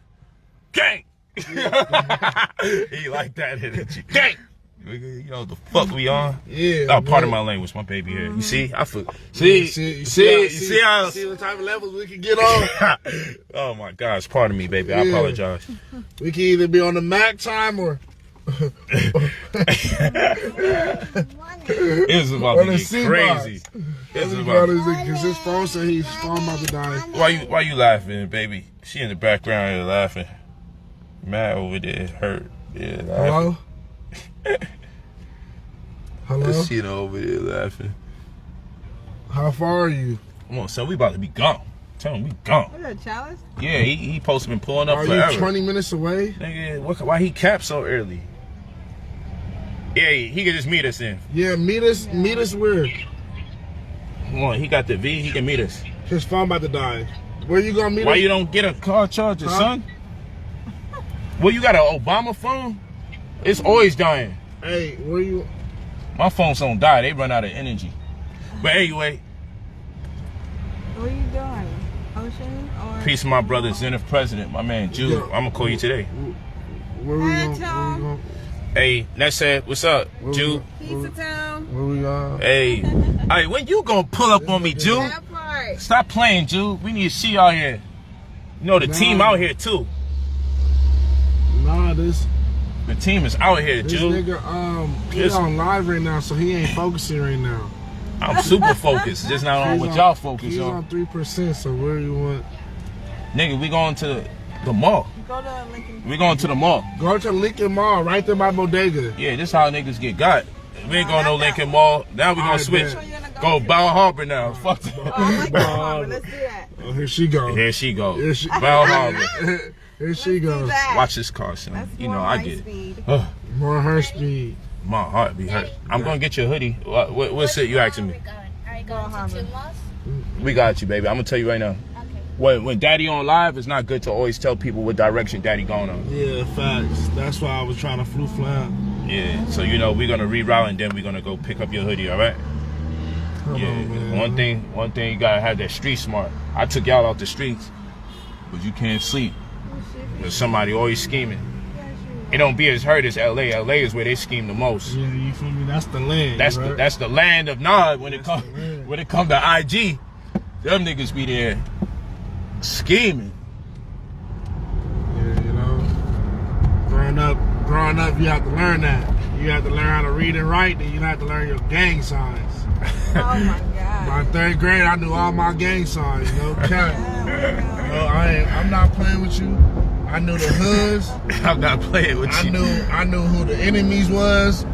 Gang! He like that energy. Gang! You know what the fuck we on? Yeah. Oh, pardon my language, my baby here. You see? I feel. See how? See what type of levels we can get on? Oh my gosh, pardon me, baby. I apologize. We can either be on the Mac time or. It's about to get crazy. It's about because his phone said his phone about to die. Why you laughing, baby? She in the background here laughing. Matt over there hurt. Yeah, laughing. Hello? Hello? She over there laughing. How far are you? Come on, son. We about to be gone. Tell him we gone. What is that, Chalice? Yeah, he supposed to been pulling up Are forever. you 20 minutes away? Nigga, why he capped so early? Yeah, he could just meet us in. Yeah, meet us where? Come on, he got the V, he can meet us. His phone about to die. Where you gonna meet us? Why you don't get a car charger, son? Well, you got an Obama phone? It's always dying. Hey, where you? My phones don't die, they run out of energy. But anyway. What are you doing? Ocean or? Peace to my brother, Zenith President, my man, Jude. Yeah. I'm gonna call you today. Where we going? Hey, that's it. What's up, Jude? Pizza Town. Where we going? Hey. Hey, when you gonna pull up on me, Jude? That part. Stop playing, Jude. We need to see y'all here. You know, the team out here, too. Nah, The team is out here, this Jude. nigga, he's on live right now, so he ain't focusing right now. I'm super focused, just not on what y'all focus He's on. on 3%, so where you want? Nigga, we going to the mall. Go to Lincoln. We going to the mall. Go to Lincoln Mall, right there by Bodega. Yeah, this how niggas get got. We ain't going to no Lincoln Mall. Now we gonna switch. Go Bow Harbor now. Fuck that. Oh, I like that one. Let's do that. Oh, here she go. Here she go. Here she- Bow Harbor. Here she Do goes. that. Watch this car, son. That's You know, more I high get it. speed. More her speed. My heart be hurt. I'm gonna get you a hoodie. What's it you asking me? Are you going to 2 malls? We got you, baby. I'm gonna tell you right now. Okay. When Daddy on live, it's not good to always tell people what direction Daddy going on. Yeah, facts. That's why I was trying to flu flam. Yeah, so you know we're gonna reroute and then we're gonna go pick up your hoodie, all right? Come Yeah, on, man. one thing you gotta have that street smart. I took y'all out the streets, but you can't sleep. There's somebody always scheming. It don't be as hurt as LA. LA is where they scheme the most. Yeah, you feel me? That's the land. That's the land of Nod when it come to IG. Them niggas be there scheming. Yeah, you know. Growing up, you have to learn that. You have to learn how to read and write, then you have to learn your gang signs. Oh my God. By 3rd grade, I knew all my gang signs, you know, cap. I'm not playing with you. I knew the hoods. I'm not playing with you. I knew who the enemies was. You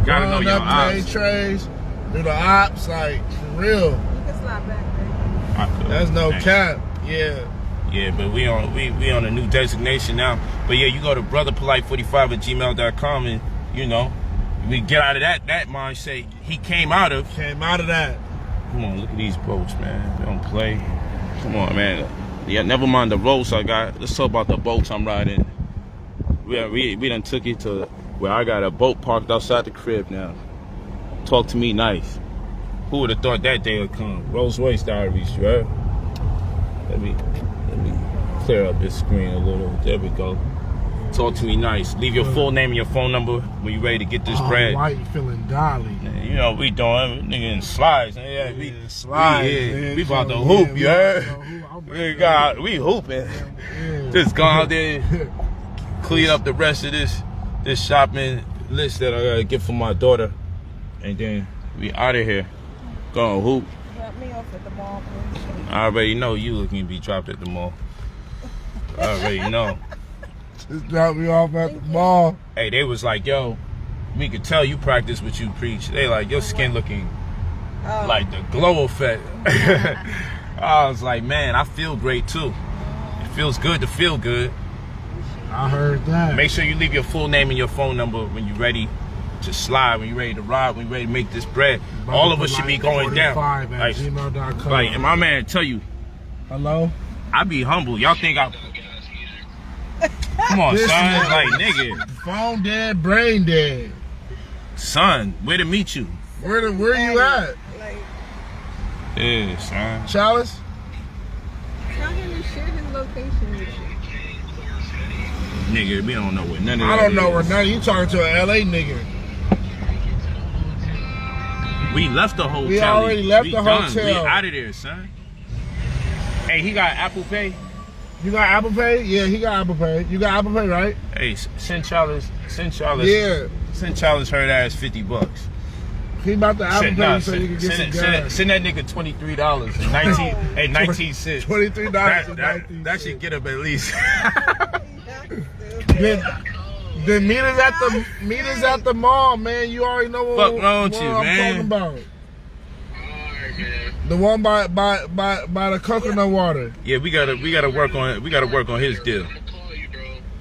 gotta know your ops. Trays, knew the ops, like, for real. You can slide back, baby. That's no cap. Yeah. Yeah, but we on a new designation now. But yeah, you go to brotherpolight45@gmail.com and you know, we get out of that mindset he came out of. Came out of that. Come on, look at these boats, man. They don't play. Come on, man. Yeah, never mind the boats I got. Let's talk about the boats I'm riding. We done took it to where I got a boat parked outside the crib now. Talk to me nice. Who would have thought that day would come? Rolls Royce Diaries, right? Let me clear up this screen a little. There we go. Talk to me nice. Leave your full name and your phone number when you ready to get this bread. Why you feeling dolly? You know we doing nigga in slides. Yeah, we slides. We about to hoop, you heard? We hooping. Just go out there, clean up the rest of this shopping list that I gotta get for my daughter, and then we out of here. Go on, hoop. Drop me off at the mall, please. I already know you looking to be dropped at the mall. I already know. Just drop me off at the mall. Hey, they was like, yo, we could tell you practice what you preach. They like, your skin looking like the glow effect. I was like, man, I feel great too. It feels good to feel good. I heard that. Make sure you leave your full name and your phone number when you're ready to slide, when you're ready to ride, when you're ready to make this bread. All of us should be going down. Like, and my man tell you, hello? I be humble. Y'all think I... Come on, son. Like, nigga. Phone dead, brain dead. Son, where to meet you? Where you at? Like, Yeah, son. Chalice? tell him to share his location with you. Nigga, we don't know what none of that I don't know is. where none. You talking to an LA nigga. We left the hotel. We already left the done. hotel. We out of there, son. Hey, he got Apple Pay? You got Apple Pay? Yeah, he got Apple Pay. You got Apple Pay, right? Hey, send Charles. Yeah. Send Charles her ass $50. He about to Apple Pay so you can get some gas. Send that nigga $23.19. $23.19. That should get up at least. Then meet us at the mall, man. You already know what wrong with you, I'm man? talking about. The one by the coconut water. Yeah, we gotta work on his deal.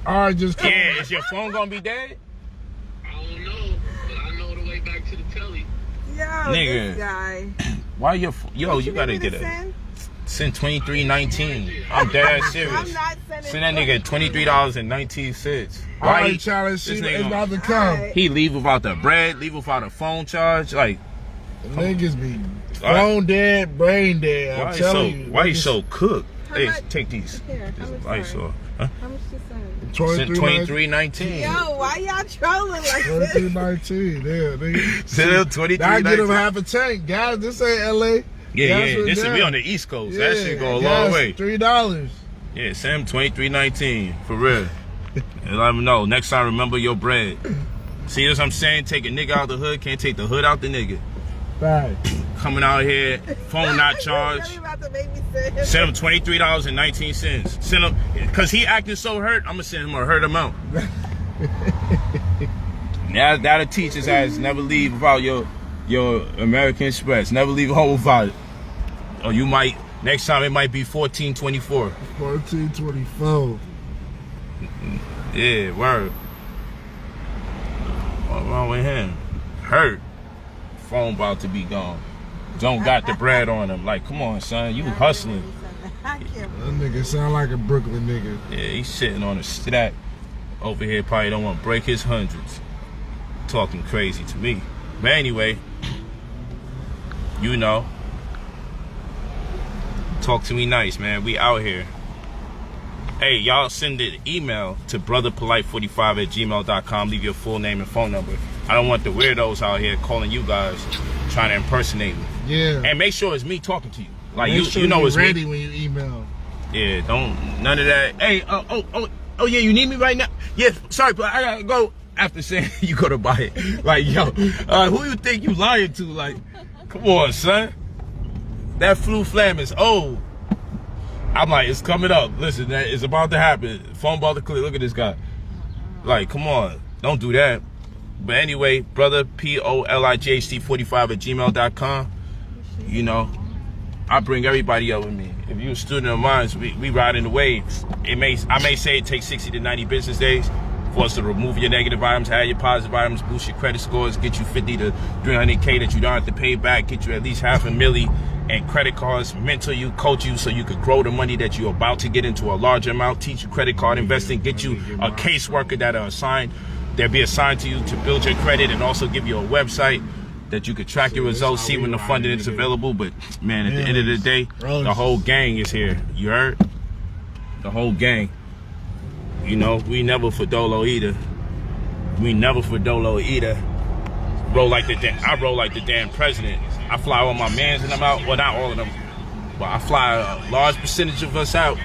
All right, just come. Yeah, is your phone gonna be dead? I don't know, but I know the way back to the telly. Yo, Nigga. this guy. Why you gotta get send $23.19. I'm dead ass serious. I'm not sending. Send that nigga $23.19. All right, Charles, this it's nigga about to come. Right. He leave without the bread, leave without a phone charge. Like, Niggas be phone dead, brain dead. I'm telling you. Why he so cooked? How Hey, much- take these. Here, how much Lights sorry? off. Huh? How much you send? Send $23.19. Yo, why y'all trolling like this? 23.19. Yeah, nigga. Send him I get him $23.19. half a tank, guys. This ain't LA. Yeah. Gas This is down. we on the East Coast. Yeah, That shit go a gas, long way. $3. Yeah, send him $23.19 for real. And let him know. Next time, remember your bread. See what I'm saying? Take a nigga out the hood, can't take the hood out the nigga. Right. Coming out here, phone not You charged. really about to make me say Send him $23.19. Send him, cause he acting so hurt. I'm gonna send him a hurt amount. Now that'll teach his ass never leave without your American Express. Never leave home without it. Or you might next time it might be $14.24. 14.24. Yeah, word. What's wrong with him? Hurt. Phone about to be gone. Don't got the bread on him. Like, come on, son, you hustling. I can't. That nigga sound like a Brooklyn nigga. Yeah, he's sitting on a stack over here. Probably don't want to break his hundreds. talking crazy to me. But anyway, you know, talk to me nice, man. We out here. Hey, y'all send an email to brotherpolight45@gmail.com. Leave your full name and phone number. I don't want the weirdos out here calling you guys trying to impersonate me. Yeah. And make sure it's me talking to you. Like, Make sure you know it's ready me. when you email. Yeah, don't, none of that. Hey, oh, yeah, you need me right now? Yeah, sorry, but I gotta go. After saying you go to buy it. Like, yo, who you think you lying to? Like, come on, son. That flu flam is old. I'm like, it's coming up. Listen, that is about to happen. Phone about to clear. Look at this guy. Like, come on. Don't do that. But anyway, brother, POLIGHT45@gmail.com. You know, I bring everybody up with me. If you're a student of mine, we ride in the waves. I may say it takes 60 to 90 business days for us to remove your negative items, add your positive items, boost your credit scores, get you 50 to 300K that you don't have to pay back, get you at least $500,000 and credit cards, mentor you, coach you so you could grow the money that you're about to get into a larger amount, teach you credit card investing, get you a caseworker that are assigned, they'll be assigned to you to build your credit and also give you a website that you could track your results, see when the funding is available. But man, at the end of the day, the whole gang is here. You heard? The whole gang. You know, we never for dolo either. We never for dolo either. I roll like the damn president. I fly all my mans and them out. Well, not all of them, but I fly a large percentage of us out.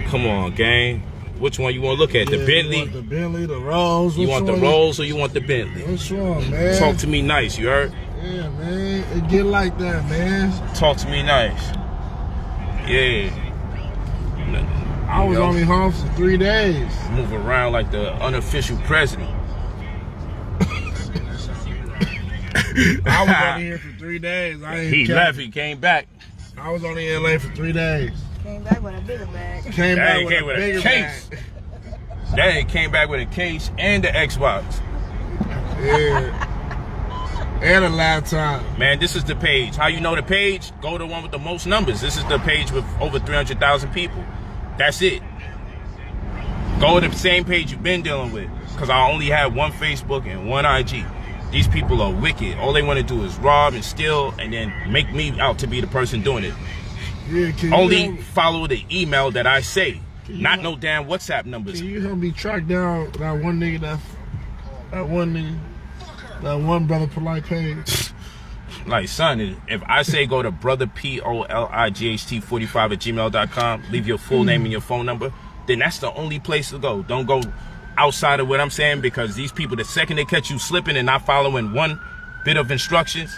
Come on, gang. Which one you want to look at? The Bentley? You want the Bentley, the Rolls. You want the Rolls or you want the Bentley? Which one, man? Talk to me nice, you heard? Yeah, man. It get like that, man. Talk to me nice. Yeah. I was only home for 3 days. Move around like the unofficial president. I was only here for 3 days. He left, he came back. I was only in LA for 3 days. Came back with a bigger bag. Came back with a with bigger a case. bag. Dad came back with a case and the Xbox. Yeah. And a laptop. Man, this is the page. How you know the page? Go to the one with the most numbers. This is the page with over 300,000 people. That's it. Go to the same page you've been dealing with. Because I only have one Facebook and one IG. These people are wicked. All they want to do is rob and steal and then make me out to be the person doing it. Yeah, Only follow the email that I say. Not no damn WhatsApp numbers. Can you help me track down that one nigga, that one Brother Polight page? Like, son, if I say go to brotherpolight45@gmail.com, leave your full name and your phone number, then that's the only place to go. Don't go outside of what I'm saying, because these people, the second they catch you slipping and not following one bit of instructions,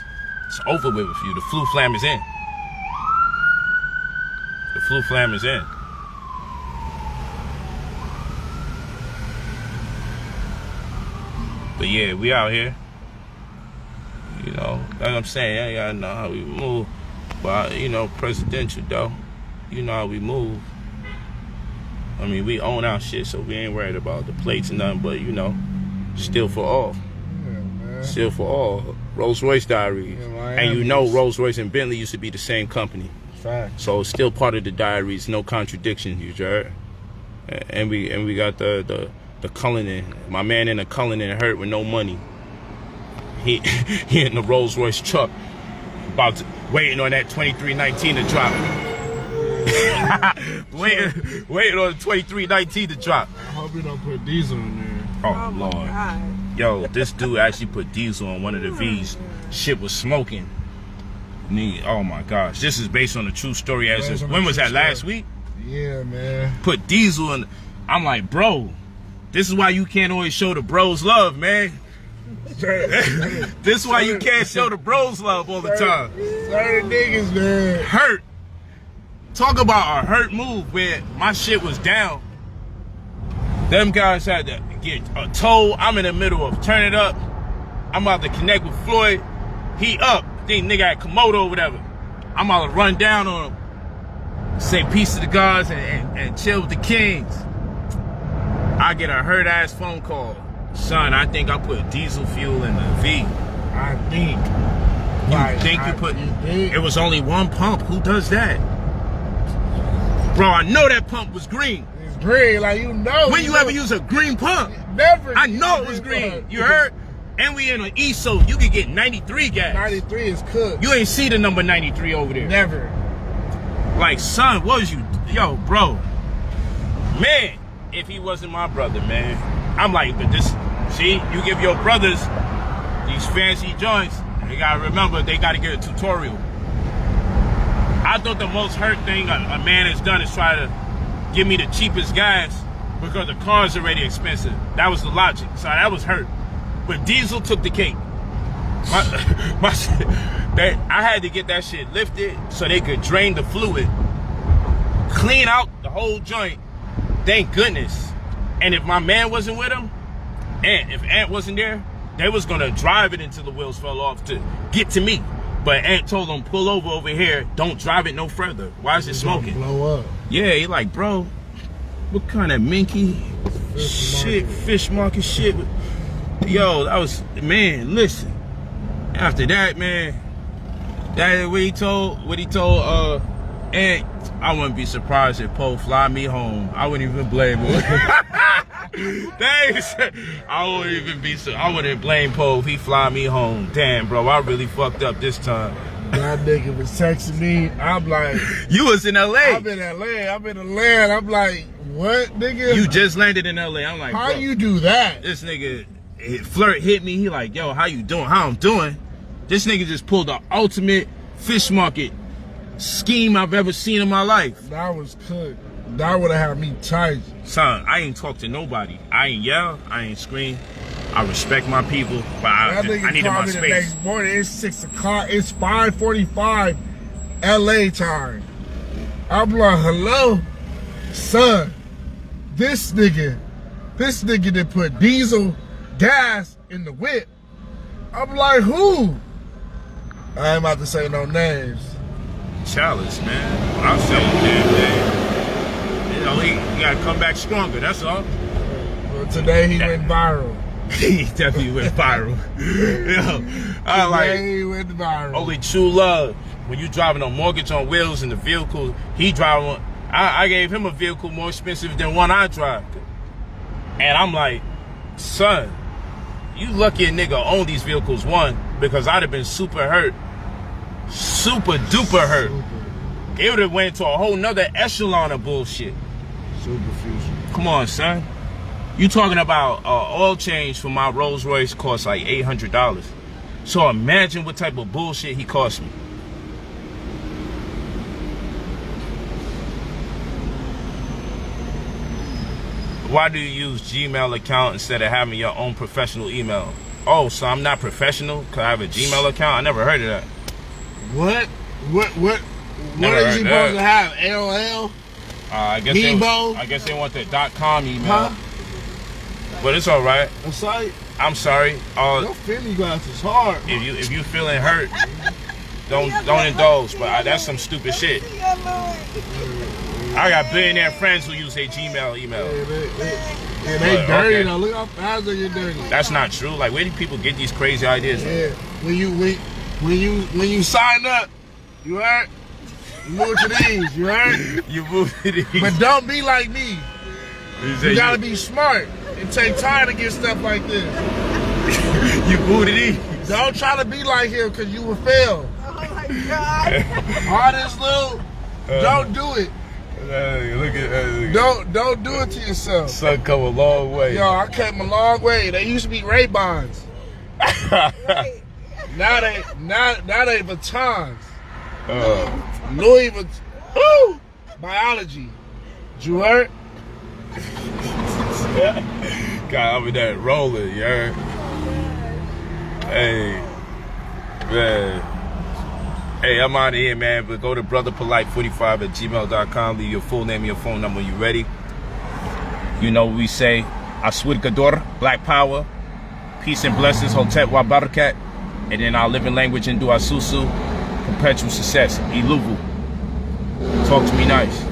it's over with you. The flu flam is in. The flu flam is in. But yeah, we out here. You know, like I'm saying, I know how we move. But, you know, presidential, though. You know how we move. I mean, we own our shit, so we ain't worried about the plates and nothing, but, you know, still for all. Yeah, man. Still for all. Rolls-Royce Diaries. Yeah, and you know Rolls-Royce and Bentley used to be the same company. Fact. So it's still part of the diaries, no contradiction, you heard? And we got the Cullinan. My man in the Cullinan hurt with no money. He in the Rolls-Royce truck, waiting on that 2319 to drop. waiting on the 2319 to drop. I hope you don't put diesel in there. Oh, Lord. God. Yo, this dude actually put diesel on one of the V's. Shit was smoking. Oh my gosh. This is based on a true story. When was that, last week? Yeah, man. Put diesel in. I'm like, bro, this is why you can't always show the bros love, man. This is why you can't show the bros love all the time. Certain niggas, man. Hurt. Talk about a hurt move where my shit was down. Them guys had to get a tow. I'm in the middle of turn it up. I'm about to connect with Floyd. He up. Think nigga at Komodo or whatever. I'm about to run down on him. Say peace to the gods and chill with the kings. I get a hurt ass phone call. Son, I think I put diesel fuel in the V. I think. You think you put... It was only one pump. Who does that? Bro, I know that pump was green. It's green, like, you know. When you ever use a green pump? Never. I know it was green. You heard? And we in an ESO. You could get 93 gas. 93 is cooked. You ain't see the number 93 over there. Never. Like, son, what was you? Yo, bro. Man, if he wasn't my brother, man. I'm like, but this, see, you give your brothers these fancy joints, you gotta remember, they gotta get a tutorial. I thought the most hurt thing a man has done is try to give me the cheapest gas because the car's already expensive. That was the logic. So that was hurt. But diesel took the cake. I had to get that shit lifted so they could drain the fluid, clean out the whole joint. Thank goodness. And if my man wasn't with him, if Ant wasn't there, they was gonna drive it until the wheels fell off to get to me. But Ant told them, pull over here, don't drive it no further. Why is it smoking? Blow up. Yeah, he like, bro, what kind of minky fish market shit? Yo, that was, man, listen. After that, man, that what he told Ant, I wouldn't be surprised if Poe fly me home. I wouldn't even blame him. Thanks. I wouldn't blame Poe if he fly me home. Damn, bro, I really fucked up this time. That nigga was texting me. I'm like, you was in LA. I'm in LA. I'm in the land. I'm like, what, nigga? You just landed in LA. I'm like, how bro, you do that? This nigga, Flirt hit me. He like, yo, how you doing? How I'm doing? This nigga just pulled the ultimate fish market scheme I've ever seen in my life. That was cooked. That would have had me tight. Son, I ain't talk to nobody. I ain't yell. I ain't scream. I respect my people, but I needed my space. The next morning, it's 6 o'clock. It's 5:45 LA time. I'm like, hello? Son, this nigga that put diesel gas in the whip. I'm like, who? I ain't about to say no names. Chalice, man. I'll say damn name. You know, he gotta come back stronger, that's all. Well, today he went viral. He definitely went viral. He went viral. Only true love. When you driving a mortgage on wheels in the vehicle, he driving one. I gave him a vehicle more expensive than one I drive. And I'm like, son, you lucky a nigga own these vehicles, one, because I'd have been super hurt. Super duper hurt. It would have went to a whole nother echelon of bullshit. Super fusion. Come on, son. You talking about oil change for my Rolls Royce cost like $800. So imagine what type of bullshit he cost me. Why do you use Gmail account instead of having your own professional email? Oh, so I'm not professional because I have a Gmail account? I never heard of that. What are you supposed to have? AOL? I guess they want the .com email. Huh? But it's all right. I'm sorry. Your Fendi glass is hard. If you feeling hurt, don't indulge. But that's some stupid shit. I got billionaire friends who use their Gmail email. Yeah, they dirty though. Look how fast they get dirty. That's not true. Like, where do people get these crazy ideas? Yeah. When you sign up, you heard? You move to these, you heard? You move to these. But don't be like me. You gotta be smart. It take time to get stuff like this. You move to these. Don't try to be like him because you will fail. Oh my God. All this little, don't do it. Look at Don't do it to yourself. Son come a long way. Yo, I came a long way. They used to be Ray-Bans. Right. Now they Vuittons. Louis Vuitton. Biology. You heard? God, I'm in that roller, you heard? Hey, man. Hey, I'm out of here, man. But go to brotherpolight45@gmail.com. Leave your full name and your phone number. You ready? You know what we say. Aswid Gador, Black Power, peace and blessings, Hotep wa Barakat. And then our living language in Duasusu, perpetual success, Iluvu. Talk to me nice.